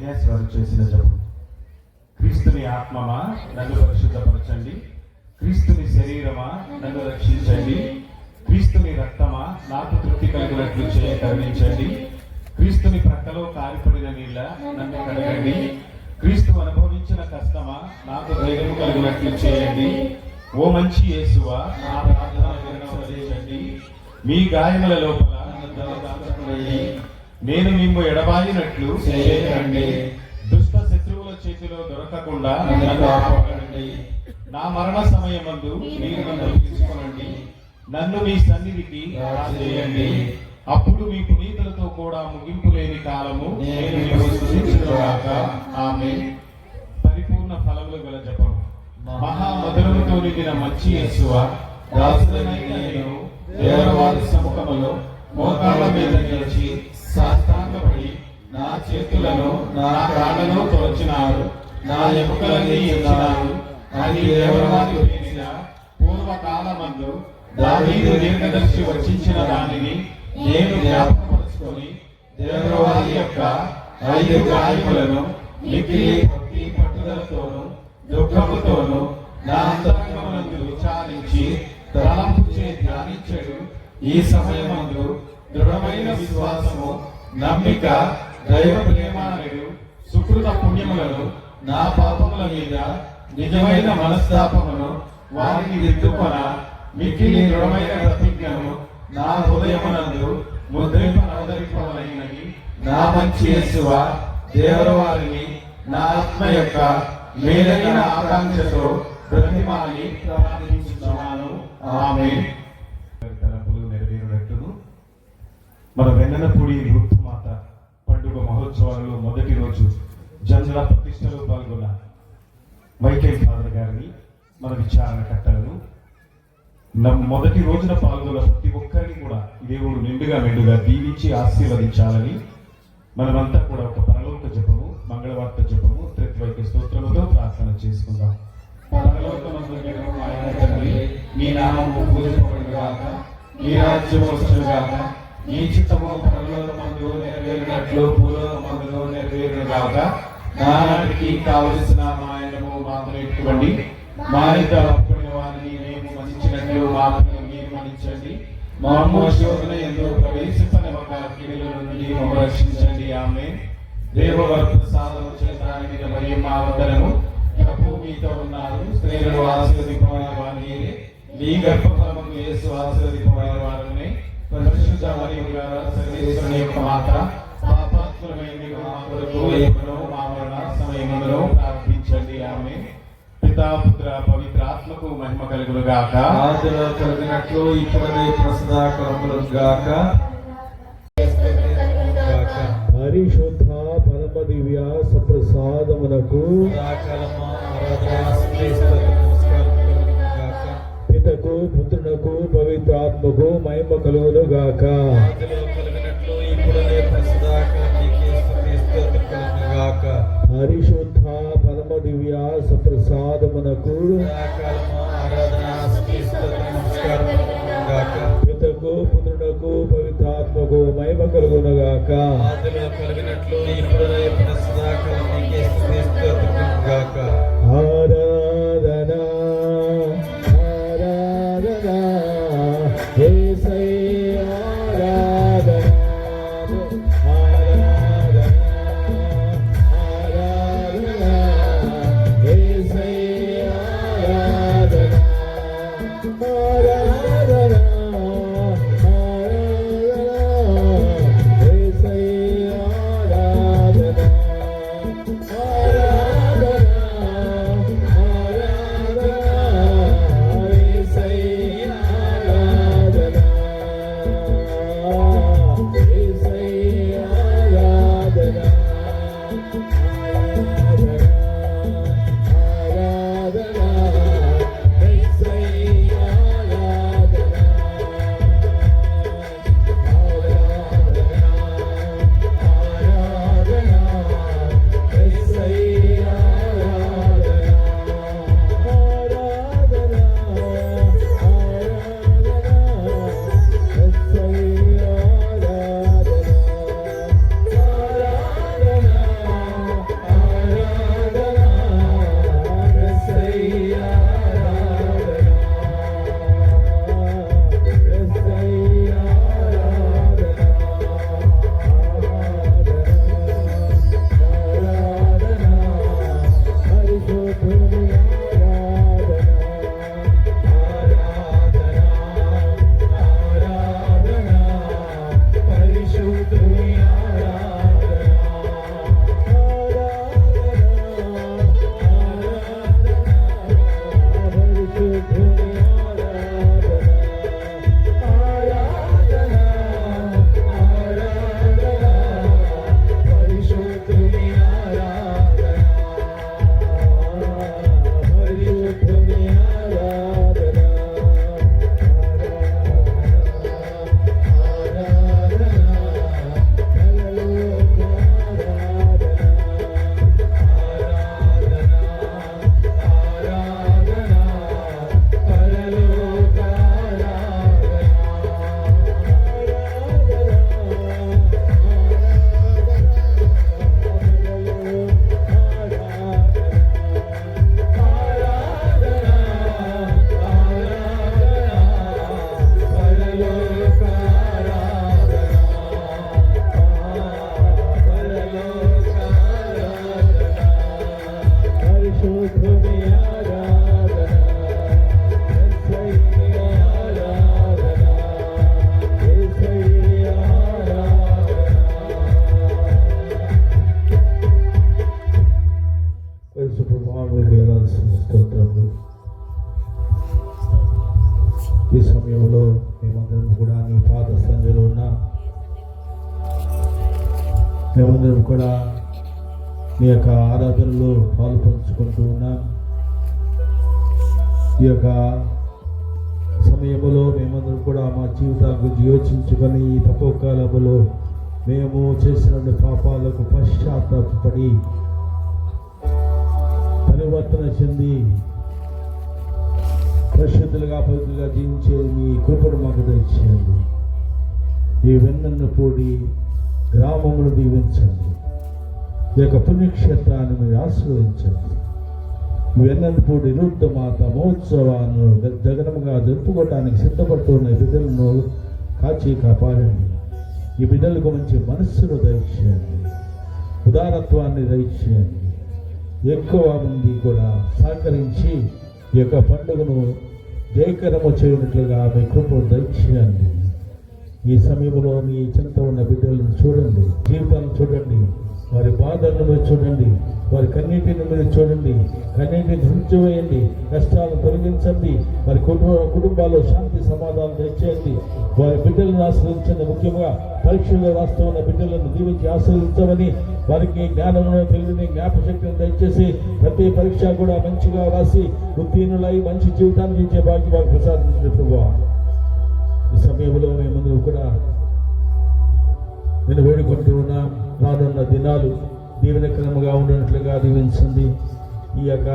ఇగ్నాస్ వారు చేసిన జపం. క్రీస్తుని ఆత్మమా నన్ను పరిశుద్ధపరచండి, క్రీస్తుని శరీరమా నన్ను రక్షించండి, క్రీస్తుని రక్తమా నాకు తృప్తి కలిగినట్లు చేయ కరుణించండి, క్రీస్తుని ప్రక్కలో కారిపడిన నీళ్ళ నన్ను కడగండి, క్రీస్తు అనుభవించిన కష్టమా నాకు ధైర్యం కలిగినట్లు చేయండి. ఓ మంచి యేసువా నా ప్రార్థన వినవలేయండి, మీ గాయముల లోపల నన్ను దాచుకొనండి, నేను మిమ్ము ఎడబాయినట్లు చేయకండి, దుష్ట శత్రువుల చేతిలో దొరకకుండా నన్ను కాపాడండి, నా మరణ సమయమందు మీరు నన్ను తీసుకొనండి, నన్ను మీ సన్నిధికి రాజేయండి, అప్పుడు మీ పునీతులతో కూడా ముగింపు లేని కాలము నేను మీకు స్తుతించుగాక. ఆమేన్. పరిపూర్ణ ఫలములు గల జపం. మహా మధురముతో నిండిన మంచి యేసువా, దాసుడనైన నేను దేవవారి సముఖములో మోకాళ్ళ మీద నిలిచి సాష్టాంగపడి నా చేతులను నా కాళ్ళను తొలచినారు, నా ఎముకలన్నీ ఇచ్చినారు అని దేవవారి పేరిన పూర్వకాలమందు దావీదు దీర్ఘదర్శి వచ్చించిన దానిని నేను జ్ఞాపకపరుచుకొని దేవవారి యొక్క 5 గాయములను మిక్కిలి భక్తి పట్టుదలతోను దుఃఖముతోను నా అంతరంగమునందు విచారించి తలంపు చే ధ్యానించడు ఈ సమయమందు దృఢమైన విశ్వాసము, నమ్మిక, దైవ ప్రేమానుడు సుకృత పుణ్యములను నా పాపముల మీద నిజమైన మనస్తాపమును వారిని దిద్దుకొన మిక్కిలి దృఢమైన ప్రతిజ్ఞను నా హృదయమునందు ముద్రింపనవదరింపవలైనది. నా మంచి యేసువా, దేవరవారిని నా ఆత్మ యొక్క మేలైన ఆకాంక్షతో బ్రతిమాలి ప్రార్థించుచున్నాను. ఆమేన్. తలపులు నెరవేరునట్టును మన వెన్నెనపూడి వృద్ధమాత పండుగ మహోత్సవాలలో మొదటి రోజు జనుల ప్రతిష్టలో పాల్గొన్న మైకేల్ ఫాదర్ గారిని, మన విచారణ కట్టలను మొదటి రోజున పాల్గొన్న ప్రతి ఒక్కరిని కూడా దేవుడు మెండుగా దీవించి ఆశీర్వదించాలని మనమంతా కూడా ఒక పరలోక జపము, మంగళవార్త జపము, త్రిత్వైక్య స్తోత్రముతో ప్రార్థన చేసుకుందాం. పరలోకమందున్న మా తండ్రి, నీ నామము పూజింపబడుగాక, నీ రాజ్యము వచ్చుగాక, నీ చిత్తము పరలోకమందు నెరవేరినట్లు భూలోకమందులో నెరవేరుగాక. నానాటికి కావలసిన మా ఆయనము మాకు నేర్చుకోండి, మా యొక్క అప్పుడైన వారిని మేము మన్నించినట్లు మా మీరు మన్నించండి, మా శోధన ఎందు ప్రవేశింపనివ్వక కీడుల నుండి మమ్మల్ని రక్షించండి. ఆమేన్. దేవవర్త సాధన చేత మరియు మా వందనము ప్రభు మీతో ఉన్నారు, స్త్రీలను ఆశీర్వదింపబడిన వారిని నీ గర్భఫలము యేసు ఆశీర్వదింపబడిన వారిని పరిశుద్ధ మరియు సర్వేశ్వరుని యొక్క మాత పాపాత్ములమైన మా కొరకు ఎప్పుడూ మా మరణ సమయములో ప్రార్థించండి. ఆమేన్. పితా పుత్ర పవిత్ర ఆత్మకు మహిమ కలుగును గాక. ఆదిలో కలిగినట్లు ఇప్పుడే ప్రసదాకరములు గాక. పరిశుద్ధ పరమ దివ్య సప్రసాదమునకు పితకు పుత్రునకు పవిత్రాత్మకు మహిమ కలుగును గాక. పరిశుద్ధ పరమ దివ్య సప్రసాదమునకు పితకు పుత్రునకు పవిత్రాత్మకు మహిమ కలుగును గాక. ఆరాధనా ఆరాధనా యేసయ్య ఆరాధనా ఆరాధనా ఆరాధనా యేసయ్య ఆరాధనా ఆరాధనా సమయంలో మేమందరం కూడా నీ పాద సన్నిధిలో ఉన్నాం. మేమందరం కూడా నీ యొక్క ఆరాధనలో పాలు పంచుకుంటూ ఉన్నాం. ఈ యొక్క సమయంలో మేమందరం కూడా మా జీవితాల గురించి యోచించుకొని ఈ తపోకాలంలో మేము చేసిన పాపాలకు పశ్చాత్తాపడి పరివర్తన చెంది పరిశుద్ధులుగా పవిత్రులుగా జీవించేది మీ కృపను మాకు దయచేయండి. ఈ వెన్నన్నపూడి గ్రామమును దీవించండి. ఈ యొక్క పుణ్యక్షేత్రాన్ని మీరు ఆశీర్వదించండి. వెన్నన్నపూడి రుద్రమాత మహోత్సవాలను జగనముగా జరుపుకోవడానికి సిద్ధపడుతున్న ఈ బిడ్డలను కాచి కాపాడండి. ఈ బిడ్డలకు మంచి మనస్సును దయచేయండి, ఉదారత్వాన్ని దయచేయండి. ఎక్కువ మంది కూడా సహకరించి ఈ యొక్క పండుగను జయకరము చేయనట్లుగా మీ కృపను దయచేయండి. ఈ సమయంలో మీ చెంత ఉన్న బిడ్డలను చూడండి, జీవితాలను చూడండి, వారి బాధలను మీరు చూడండి, వారి కన్నీటిని మీరు చూడండి, కన్నీటిని ధృంచివేయండి, కష్టాలను తొలగించండి, వారి కుటుంబాల్లో శాంతి సమాధానం తెచ్చేయండి. వారి బిడ్డలను ఆశ్రయించండి. ముఖ్యంగా పరీక్షల్లో రాస్తూ ఉన్న బిడ్డలను దీవించి ఆశ్రయించమని, వారికి జ్ఞానంలో తెలివిని జ్ఞాపశక్తిని దయచేసి ప్రతి పరీక్ష కూడా మంచిగా రాసి ఉత్తీర్ణులై మంచి జీవితాన్ని ఇచ్చే భాగ్యం వారికి ప్రసాదించినట్లుగా ఈ సమయంలో మేమందరూ కూడా నేను వేడుకుంటూ ఉన్నాం. రానున్న దినాలు దీవెనకరముగా ఉన్నట్లుగా దీవించండి. ఈ యొక్క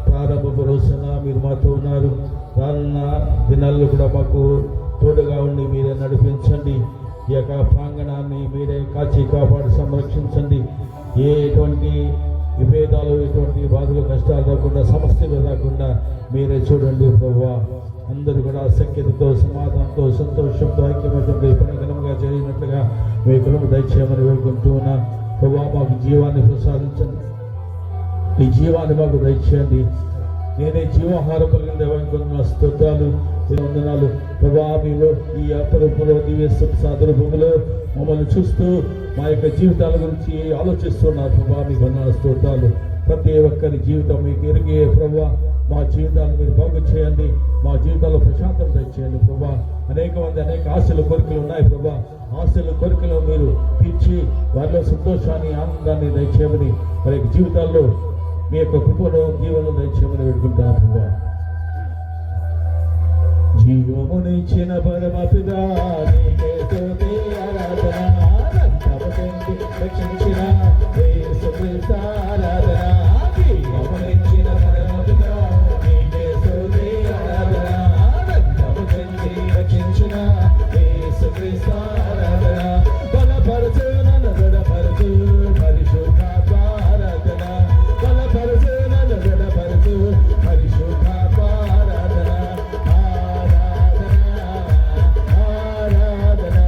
ప్రారంభపు రోజున మీరు మాతో ఉన్నారు. రానున్న దినాల్లో కూడా మాకు తోడుగా ఉండి మీరే నడిపించండి. ఈ యొక్క ప్రాంగణాన్ని మీరే కాచి కాపాడి సంరక్షించండి. ఎటువంటి విభేదాలు, ఎటువంటి బాధలు, కష్టాలు రాకుండా, సమస్యలు రాకుండా మీరే చూడండి ప్రభువా. అందరూ కూడా సఖ్యతతో, సమాధానంతో, సంతోషంతో, ఐక్యమత్యంతో ఈ పని ఘనంగా జరిగినట్లుగా మీ కృపను దయచేయమని వేడుకుంటూ ఉన్నా. ప్రభువా, మాకు జీవాన్ని ప్రసాదించండి. ఈ జీవాన్ని మాకు దయచేయండి. నేనే జీవాహారం కలిగిన దేవానికి స్తోత్రాలు, వందనాలు. ప్రభా, మీలో ఈ అపరూపంలో దివ్య సాదరూపంలో మమ్మల్ని చూస్తూ మా యొక్క జీవితాల గురించి ఆలోచిస్తున్నారు. ప్రభా, మీకు వందనాలు, స్తోత్రాలు. ప్రతి ఒక్కరి జీవితం మీకు ఎరిగే ప్రభా. మా జీవితాలను మీరు బాగు చేయండి. మా జీవితాల్లో ప్రశాంతత తెచ్చేయండి ప్రభా. అనేక మంది అనేక ఆశలు, కోరికలు ఉన్నాయి ప్రభా. ఆశలు, కోరికలు మీరు తీర్చి వారిలో సంతోషాన్ని, ఆనందాన్ని దయచేయమని, వారి యొక్క జీవితాల్లో మీ యొక్క కృపను, జీవనం దయచేయమని వేడుకుంటాను ప్రభా. జీవమునిచ్చిన పరమపితా నీకే స్తుతి ఆరాధన, రక్షించిన యేసుక్రీస్తు ఆరాధన. జీవమునిచ్చిన పరమపితా నీకే స్తుతి ఆరాధన, రక్షించిన యేసుక్రీస్తు ఆరాధన. బలపరచు నన్ను, దృఢపరచు పరిశుద్ధాత్మ ఆరాధన. బలపరచు నన్ను, దృఢపరచు పరిశుద్ధాత్మ ఆరాధన. ఆరాధన, ఆరాధన,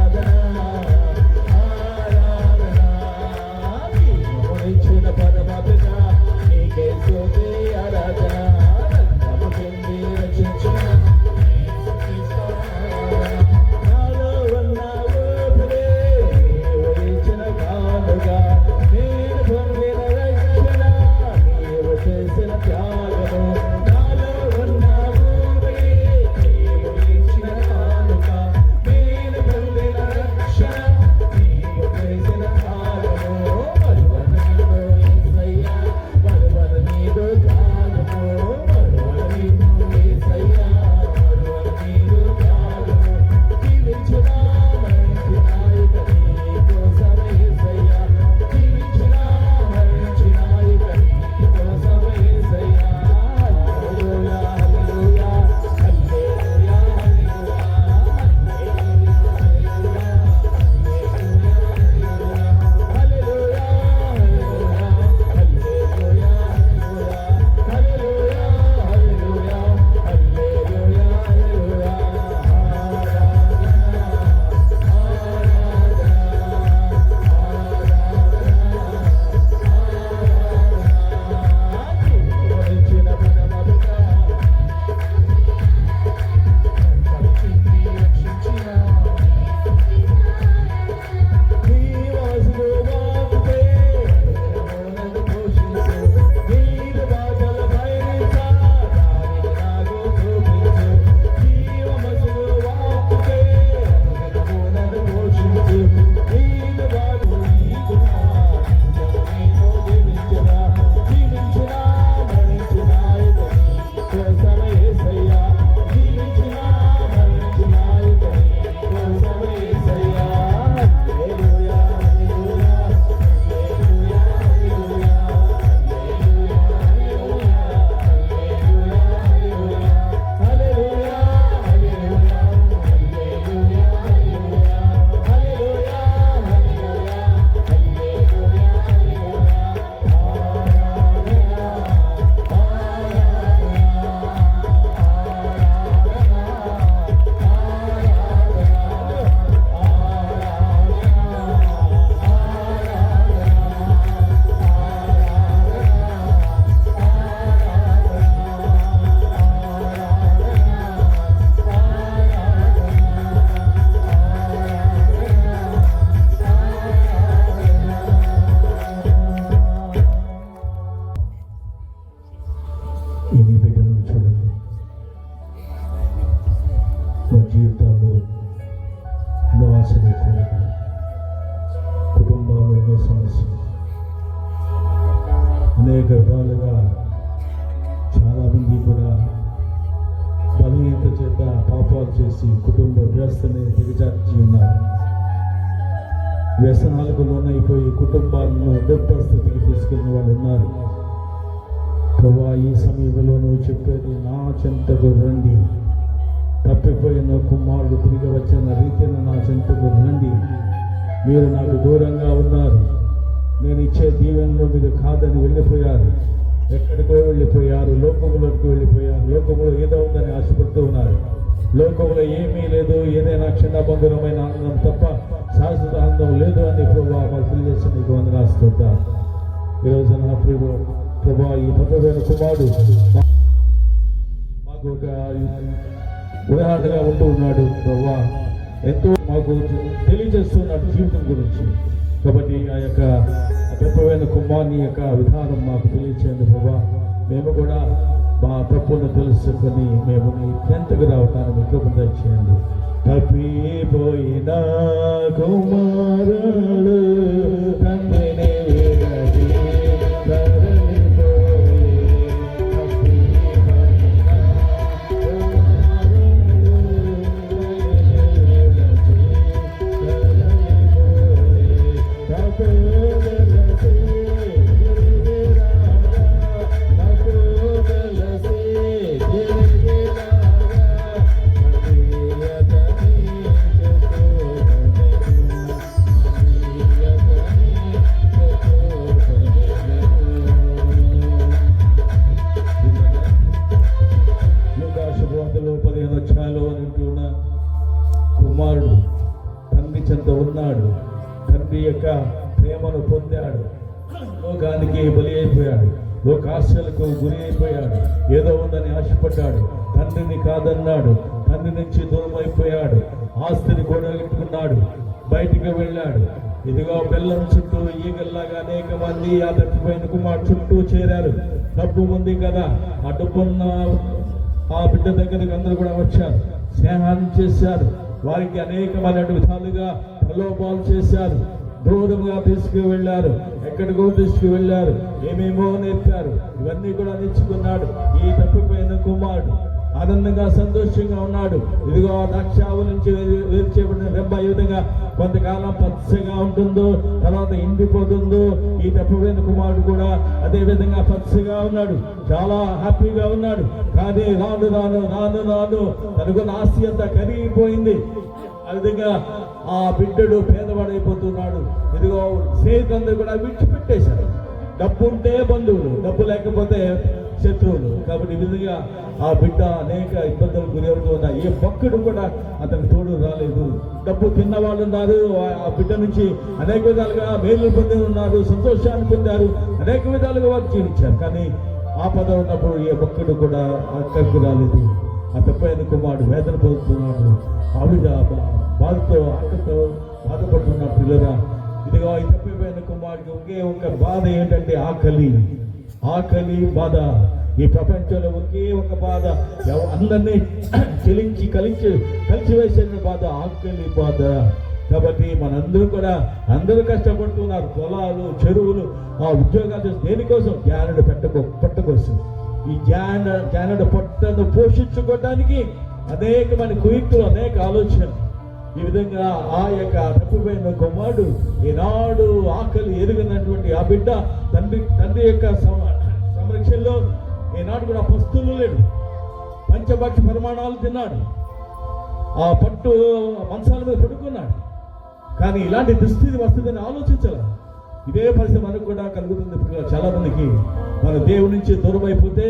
ఆరాధన, అనేక విధాలుగా చాలామంది కూడా బలహీనత చేత పాపాలు చేసి కుటుంబ వ్యవస్థని దిగజార్చి ఉన్నారు. వ్యసనాలకు లోనైపోయి కుటుంబాలను దుఃఖస్థితికి తీసుకున్న వాళ్ళు ఉన్నారు. ప్రభా, ఈ సమయంలో నువ్వు చెప్పేది నా చెంతకు రండి, తప్పిపోయిన కుమారుడు తిరిగి వచ్చిన రీతిని నా చెంతకు రండి. మీరు నాకు దూరంగా ఉన్నారు, నేను ఇచ్చే దీవెనలో మీరు కాదని వెళ్ళిపోయారు, ఎక్కడికో వెళ్ళిపోయారు, లోకంలోకి వెళ్ళిపోయారు, లోకంలో ఏదో ఉందని ఆశపడుతూ ఉన్నారు. లోకంలో ఏమీ లేదు, ఏదైనా క్షణభంగురమైన ఆనందం తప్ప శాశ్వత ఆనందం లేదు అని ప్రభా మాకు తెలియజేసి నీకు వందనాస్తున్నా. ఈరోజు నా ప్రియుడు ప్రభా, ఈ పదవైన కుమారుడు మాకు ఒక ఉదాహరణగా ఉంటూ ఉన్నాడు. ప్రభా, ఎంతో మాకు తెలియజేస్తున్నాడు జీవితం గురించి. కాబట్టి ఆ యొక్క తప్పైన కుమారుని యొక్క విధానం మాకు తెలియచేయండి ప్రభా. మేము కూడా మా తప్పును తెలుసుకొని మేము నీ చెంతకు రావటానికి కృప దయచేయండి. తప్పిపోయిన కుమారుడు తండ్రిని విడచి కుమారుడు తండ్రి చెంత ఉన్నాడు, తండ్రి యొక్క ప్రేమను పొందాడు, లోకానికి బలి అయిపోయాడు, లోకాశలకు గురి అయిపోయాడు, ఏదో ఉందని ఆశపడ్డాడు, తండ్రిని కాదన్నాడు, తండ్రి నుంచి దూరం అయిపోయాడు, ఆస్తిని కూడగట్టుకున్నాడు, బయటికి వెళ్ళాడు. ఇదిగో బెల్లం చుట్టూ ఈగల్లాగా అనేక మంది ఆ తప్పిపోయిన కుమారుడు చుట్టూ చేరారు. డబ్బు ఉంది కదా, ఆ డబ్బున్న ఆ బిడ్డ దగ్గరికి అందరూ కూడా వచ్చారు, స్నేహాన్ని చేశారు, వారికి అనేకమైన విధాలుగా ప్రలోభాలు చేశారు, దూరంగా తీసుకువెళ్ళారు, ఎక్కడికో తీసుకువెళ్ళారు, ఏమేమో నేర్పారు. ఇవన్నీ కూడా నేర్చుకున్నాడు ఈ తప్పిపోయిన కుమారుడు. ఆనందంగా సంతోషంగా ఉన్నాడు. ఇదిగో ఆ ద్రాక్షావు నుంచి వేరు చేయబడిన రెబ్బ ఏ విధంగా కొంతకాలం పచ్చగా ఉంటుందో తర్వాత ఎండిపోతుందో, ఈ తప్పిపోయిన కుమారుడు కూడా అదే విధంగా పచ్చగా ఉన్నాడు, చాలా హ్యాపీగా ఉన్నాడు. కానీ రాను రాను రాను రాను తనకున్న ఆస్తి అంతా కరిగిపోయింది. ఆ విధంగా ఆ బిడ్డడు పేదవాడైపోతున్నాడు. ఇదిగో స్నేహితులందరూ కూడా విడిచిపెట్టేశారు. డబ్బు ఉంటే బంధువులు, డబ్బు లేకపోతే శత్రువులు. కాబట్టి ఈ విధంగా ఆ బిడ్డ అనేక ఇబ్బందులు గురవుతూ ఉన్నాయి. ఏ భక్తుడు కూడా అతనికి తోడు రాలేదు. డబ్బు తిన్న వాళ్ళు ఉన్నారు, ఆ బిడ్డ నుంచి అనేక విధాలుగా మేలు పొంది ఉన్నారు, సంతోషాన్ని పొందారు, అనేక విధాలుగా వారు జీవించారు. కానీ ఆపద ఉన్నప్పుడు ఏ భక్తుడు కూడా అక్కడికి రాలేదు. ఆ తప్పైన కుమారుడు వేదన పొందుతున్నాడు. ఆవిడ బాధతో అక్కతో బాధపడుతున్న పిల్లరా, ఇదిగో ఈ తప్పిపోయిన కుమారుడికి ఒకే ఒక బాధ ఏంటంటే ఆకలి. ఆకలి బాధ. ఈ ప్రపంచంలో ఒకే ఒక బాధ, అందరినీ కలిసివేసిన బాధ ఆకలి బాధ. కాబట్టి మనందరూ కూడా అందరూ కష్టపడుతున్నారు. పొలాలు, చెరువులు, ఆ ఉద్యోగాలు దేనికోసం? జ్ఞానుడు పొట్ట కోసం. ఈ జ్ఞానుడు పొట్టను పోషించుకోవడానికి అనేకమైన కుయుక్తులు, అనేక ఆలోచనలు. ఈ విధంగా ఆ యొక్క తప్పిపోయిన కుమారుడు ఈనాడు ఆకలి ఎరిగినటువంటి ఆ బిడ్డ తండ్రి యొక్క సంరక్షణలో ఈనాడు కూడా పస్తులు లేడు. పంచభక్ష పరిమాణాలు తిన్నాడు, ఆ పట్టు మంచాల మీద పడుకున్నాడు. కానీ ఇలాంటి దుస్థితి వస్తుందని ఆలోచించాలి. ఇదే పరిస్థితి మనకు కూడా కలుగుతుంది. చాలా మందికి మన దేవుడి నుంచి దూరం అయిపోతే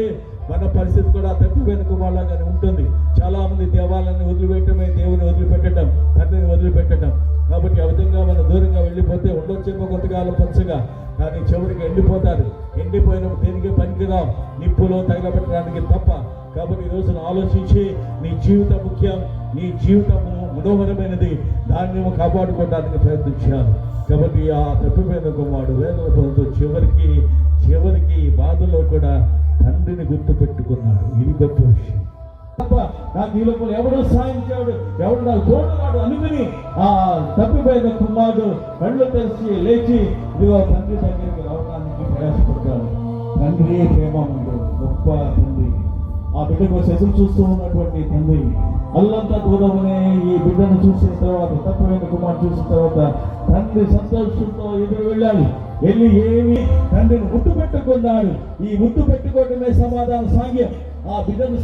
మన పరిస్థితి కూడా తప్పిపోయిన కుమారులాగానే ఉంటుంది. చాలా మంది దేవాలయాన్ని వదిలిపెట్టడమే, దేవుని వదిలిపెట్టడం, తండ్రిని వదిలిపెట్టడం. కాబట్టి ఆ విధంగా మనం దూరంగా వెళ్ళిపోతే ఉండొచ్చేమో కొంతకాలం పచ్చగా, కానీ చివరికి ఎండిపోతారు. ఎండిపోయినప్పుడు దేనికి పనికిరావు, నిప్పులో తగలబెట్టడానికి తప్ప. కాబట్టి ఈ రోజున ఆలోచించి నీ జీవితం ముఖ్యం, నీ జీవితము మనోహరమైనది, దాన్ని కాపాడుకోవడానికి ప్రయత్నించాను. కాబట్టి ఆ తప్పిపోయిన కుమారుడు వేదన పొందుతూ చివరికి బాధలో కూడా తండ్రిని గుర్తు పెట్టుకున్నాడు. ఇది గొప్ప విషయం. నాకు ఈ లోపల ఎవడో సాయం చేయడు, ఎవడు నాకు తోడున్నాడు అనుకుని ఆ తప్పిపోయిన కుమారుడు కళ్ళు తెరిచి లేచి ఇదిగో తండ్రి దగ్గరికి రావడానికి ప్రయాసపడ్డాడు. తండ్రి ప్రేమ ఉంది, గొప్ప తండ్రి. ఆ బిడ్డ కోసం ఎదురు చూస్తూ ఉన్నటువంటి తండ్రి అల్లంతా దూరమనే ఈ బిడ్డను చూసిన తర్వాత, తత్వమైన కుమార్ చూసిన తర్వాత తండ్రి సంతోషంతో ఎదురు వెళ్ళాడు. వెళ్ళి ఏమి తండ్రిని ముద్దు పెట్టుకున్నాడు. ఈ ముద్దు పెట్టుకోవడమే సమాధాన సాంగ్యం. ఆ బిడ్డను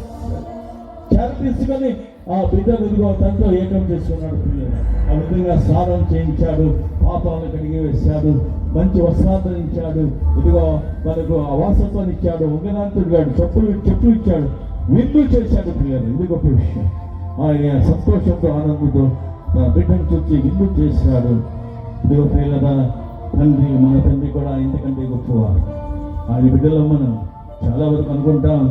తీసుకొని ఆ బిడ్డను ఇదిగో తనతో ఏకం చేసుకున్నాడు. ఆ విధంగా స్నానం చేయించాడు, పాపాలను కడిగి వేశాడు, మంచి వస్త్రాలను ఇచ్చాడు, ఇదిగో మనకు ఆవాసత్వాన్ని ఇచ్చాడు, ఉంగనాంతుడిగాడు, చెప్పులు ఇచ్చాడు, విందు చేశాడు. ప్రియులు, ఇది గొప్ప విషయం. ఆయన సంతోషంతో ఆనందంతో తన బిడ్డను చూసి విందు చేశాడు. ఇదిగో ప్రియుల తండ్రి, మన తండ్రి కూడా ఇంతకంటే గొప్పవాడు. ఆయన బిడ్డలో మనం చాలా వరకు అనుకుంటాం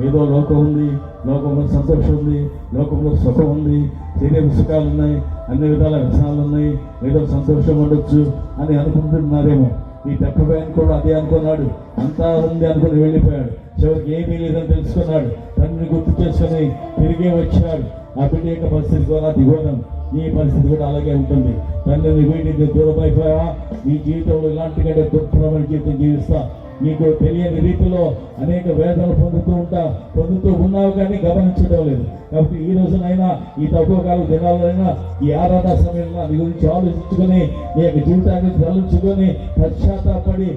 ఏదో లోకం ఉంది, లోకంలో సంతోషం ఉంది, లోకంలో సుఖం ఉంది, శరీర సుఖాలు ఉన్నాయి, అన్ని విధాల వ్యసనాలు ఉన్నాయి, ఏదో సంతోషం ఉండొచ్చు అని అనుకుంటున్నారేమో. ఈ తెప్పబోయని కూడా అదే అనుకున్నాడు. అంతా ఉంది అనుకుని వెళ్ళిపోయాడు. చివరికి ఏమీ లేదని తెలుసుకున్నాడు. తండ్రిని గుర్తు చేసుకుని తిరిగి వచ్చాడు. ఆ బిడ్డ యొక్క పరిస్థితి కూడా దిగోనం. నీ పరిస్థితి కూడా అలాగే ఉంటుంది. తండ్రిని వీటిని దూరం అయిపోయా, నీ జీవితంలో ఇలాంటి కంటే దుఃఖమైన జీవితం జీవిస్తా. నీకు తెలియని రీతిలో అనేక వేదనలు పొందుతూ ఉన్నావు కానీ గమనించడం లేదు. కాబట్టి ఈ రోజునైనా, ఈ తక్కువ కాల దినాలైనా, ఈ ఆరాధన సమయంలో నీ గురించి ఆలోచించుకొని, నీ యొక్క జీవితాన్ని ఆలోచించుకొని పశ్చాత్తాపడి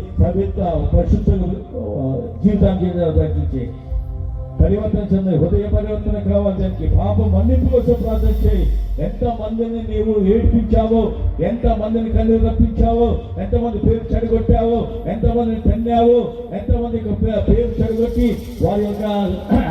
పరిశుద్ధ జీవితాన్ని ప్రయత్నించి పరివర్తన చెంది హృదయ పరివర్తన కావాలి. దానికి పాపం మన్నింపు కోసం ప్రార్థన చేయి. ఎంత మందిని నీవు ఏడ్పించావో, ఎంత మందిని కళ్ళు రప్పించావో, ఎంతమంది పేరు చెడగొట్టావో, ఎంతమందిని తన్నావో, ఎంతమంది పేరు చెడగొట్టి వారి యొక్క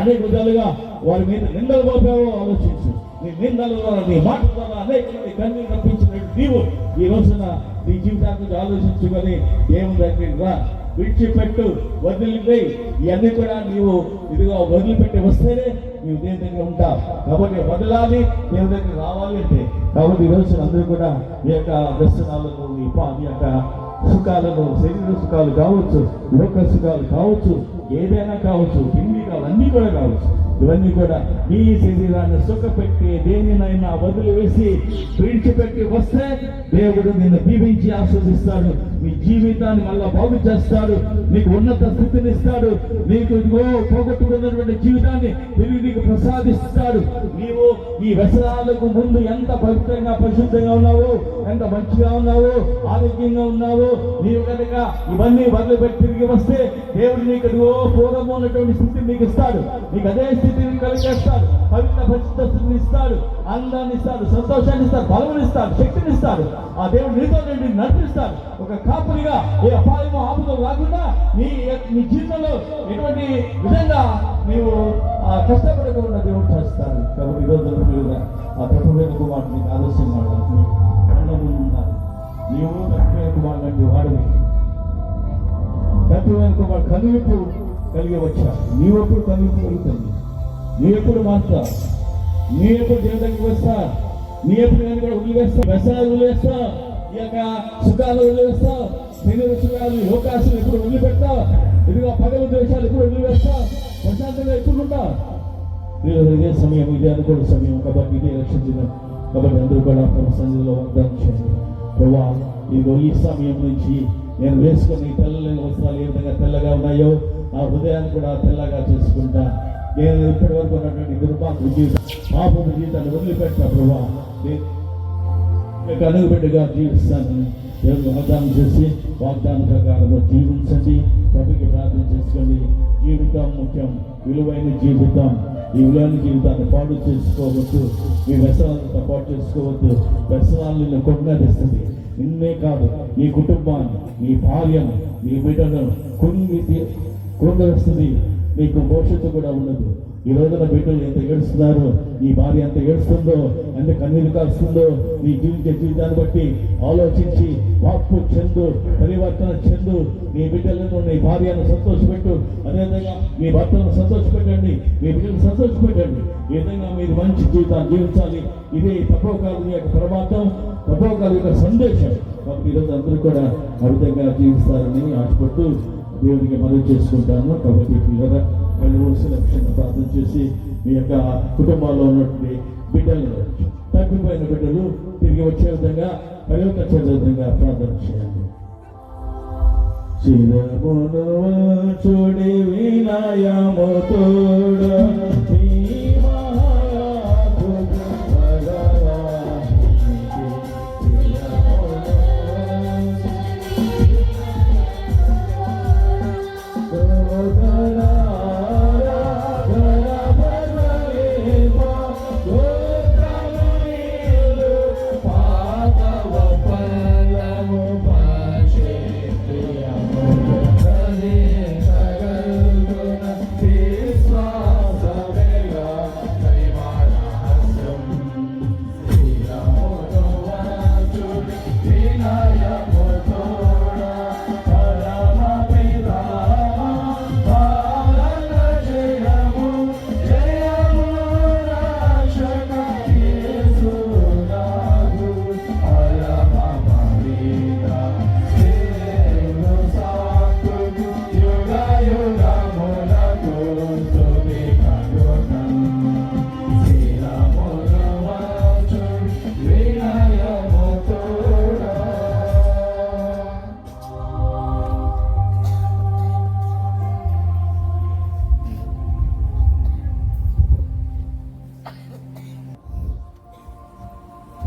అనేక విధాలుగా వారి మీద నిందలు మోపావో ఆలోచించు. నీ నిందల ద్వారా, నీ మాట ద్వారా అనేక మంది కళ్ళు రప్పించినట్టు నీవు ఈ రోజున నీ జీవితాన్ని ఆలోచించుకొని దేవుని దగ్గరికి రా. విడిచిపెట్టు, వదిలిపోయి ఇవన్నీ కూడా నీవు ఇదిగో వదిలిపెట్టి వస్తేనే నీవు దేవుని దగ్గర ఉంటావు. కాబట్టి వదలాలి, దేవుని దగ్గర రావాలి అంటే. కాబట్టి ఈరోజు అందరూ కూడా ఈ యొక్క దర్శనాలను, ఈ యొక్క సుఖాలను, శరీర సుఖాలు కావచ్చు, లోక సుఖాలు కావచ్చు, ఏదైనా కావచ్చు, తిండి కావాలి, అన్నీ కూడా కావచ్చు, ఇవన్నీ కూడా నీ శరీరాన్ని సుఖపెట్టి దేనినైనా వదిలివేసి విడిచిపెట్టి వస్తే దేవుడు నిన్ను దీవించి ఆస్వాదిస్తాడు. నీ జీవితాన్ని మళ్ళా బాగు చేస్తాడు. నీకు ఉన్నత స్థితిని ఇస్తాడు. నీకు ఇదిగో పోగొట్టుకున్నటువంటి జీవితాన్ని తిరిగి నీకు ప్రసాదిస్తాడు. నీవు ఈ వ్యసనాలకు ముందు ఎంత పవిత్రంగా పరిశుద్ధంగా ఉన్నావు, ఎంత మంచిగా ఉన్నావు, ఆరోగ్యంగా ఉన్నావు. నీవు కనుక ఇవన్నీ వదిలిపెట్టి తిరిగి వస్తే దేవుడు నీకు ఇదిగో పూర్వం ఉన్నటువంటి స్థితిని నీకు ఇస్తాడు. నీకు అదే స్థితిని కలిగేస్తాడు. పవిత్ర పరిశుద్ధ స్థితిని ఇస్తాడు, ఆనందాన్ని ఇస్తాడు, సంతోషాన్ని ఇస్తాడు, బలం ఇస్తాడు, శక్తిని ఇస్తాడు. ఆ దేవుడు నీతో నడిపిస్తాడు. ఒక కాపురిగా ఏ అపాయమో ఆపదో రాకుండా నీ జీవితంలో ఎటువంటి విధంగా నీవు కష్టపడకుండా దేవుడు చేస్తాడు. కాబట్టి ఈరోజు ఆ తత్వమైన కుమారుడు నీకు ఆలస్యం మాట్లాడుతుంది. కళ్ళ ముందు ఉండాలి. నీవు తత్వమైన కుమారుడు లాంటి వాడివి. తత్వమైన కుమారుడు కనువిప్పు కలిగి వచ్చావు. నీవెప్పుడు కనువిప్పు కలుగుతుంది, నీవెప్పుడు మారుతా, నీవెప్పుడు దేవుడి దగ్గరికి వస్తా, నీ ఎప్పుడు నేను కూడా వదిలివేస్తా, వ్యసనాలు వదిలివేస్తా, ఈ యొక్క సుఖాలు వదిలివేస్తా, శరీర సుఖాలు, లోకాసులు ఎప్పుడు వదిలిపెడతా, ఇదిగో పగల ద్వేషాలు ఎప్పుడు వదిలివేస్తా, ప్రశాంతంగా ఎప్పుడు ఉంటా. ఇదే సమయం, ఇదే అనుకోని సమయం. కాబట్టి ఇదే రక్షించిన కాబట్టి అందరూ కూడా తమ సన్నిధిలో వాగ్దానం చేయండి. ప్రభా, ఇదిగో ఈ సమయం నుంచి నేను వేసుకొని తెల్లని వస్త్రాలు ఏ విధంగా తెల్లగా ఉన్నాయో ఆ హృదయాన్ని కూడా తెల్లగా చేసుకుంటా. నేను ఇప్పటి వరకు ఉన్నటువంటి దుర్మార్గ జీవితం, పాపపు జీవితాన్ని వదిలిపెట్టా. ప్రభా, అనుగుబిడ్డగా జీవిస్తానని దేవుడు వాగ్దానం చేసి వాగ్దానం ప్రకారంలో జీవించండి. ప్రభుకి ప్రార్థన చేసుకోండి. జీవితం ముఖ్యం, విలువైన జీవితం. ఈ విలువైన జీవితాన్ని పాడు చేసుకోవద్దు. మీ వ్యసనాలతో పాటు చేసుకోవద్దు. వ్యసనాలను కొనసాగిస్తుంది. నిన్నే కాదు, నీ కుటుంబాన్ని, నీ భార్యను, నీ బిడ్డను కొండవేస్తుంది. నీకు భవిష్యత్తు కూడా ఉండదు. ఈ రోజున బిడ్డలు ఎంత ఏడుస్తున్నారో, నీ భార్య ఎంత ఏడుస్తుందో, ఎంత కన్నీరు కాస్తుందో, నీ జీవితాన్ని బట్టి ఆలోచించి మార్పు చెందు, పరివర్తన చెందు. నీ బిడ్డలను, నీ భార్యను సంతోషపెట్టు. అదేవిధంగా మీ భర్తను సంతోషపెట్టండి, మీ బిడ్డను సంతోషపెట్టండి. ఈ విధంగా మీరు మంచి జీవితాన్ని జీవించాలి. ఇదే తపోకాలం యొక్క పరమార్థం, తపోకాలం యొక్క సందేశం. కాబట్టి ఈరోజు అందరూ కూడా ఆ విధంగా జీవిస్తారని ఆశపడుతూ దేవుడికి మనవి చేసుకుంటాను. కాబట్టి పిల్లల కళ్ళు మూసి లక్ష్యంగా ప్రార్థన చేసి మీ యొక్క కుటుంబాల్లో ఉన్నటువంటి బిడ్డలు, తగ్గిపోయిన బిడ్డలు తిరిగి వచ్చే విధంగా పరివర్తన చేసే విధంగా ప్రార్థన చేయండి. చిరమును చూడి వినయము తోడ నీ మహాద్భుత భగవానికి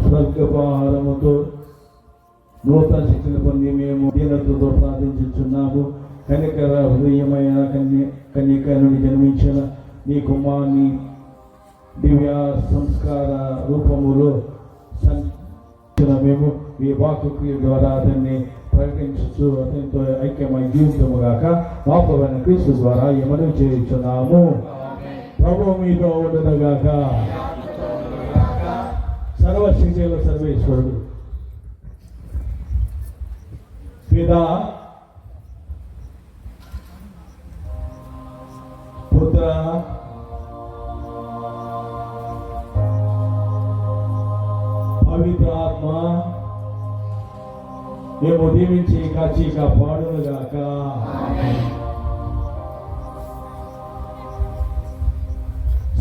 స్వర్గపారముతో నూతన శిక్షణ పొంది మేము దీనతతో ప్రార్థించుచున్నాము. కనికర హృదయమైన కన్యక నుండి జన్మించిన నీ కుమారుని దివ్య సంస్కార రూపములో మేము ఈ వాక్య ద్వారా అతన్ని ప్రకటించు అతనితో ఐక్యమై జీవితము గాక మా ప్రభువైన క్రీస్తు ద్వారా ఏమని చేయుచున్నాము. ప్రభువు మీతో ఉండనుగాక. సర్వశక్తిగల సర్వేశ్వరుడు పితా పుత్ర పవిత్ర ఆత్మ మేము దీవించి కాచి కాపాడునుగాక.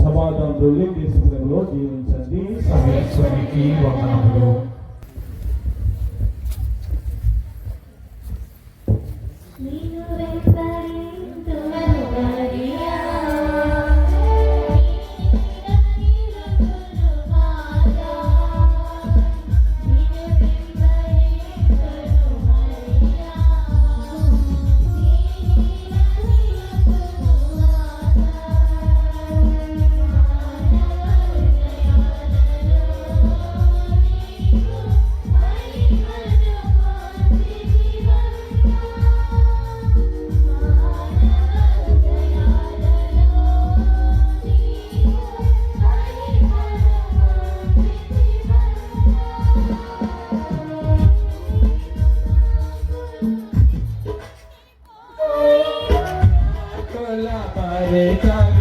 సమాధానంతో తీసుకులో జీవించండి. సర్వేశ్వరికి వందనములు. నీను వెంబడింతును మరియా నీను మాతా నీను వెంబడింతును మరియా Pare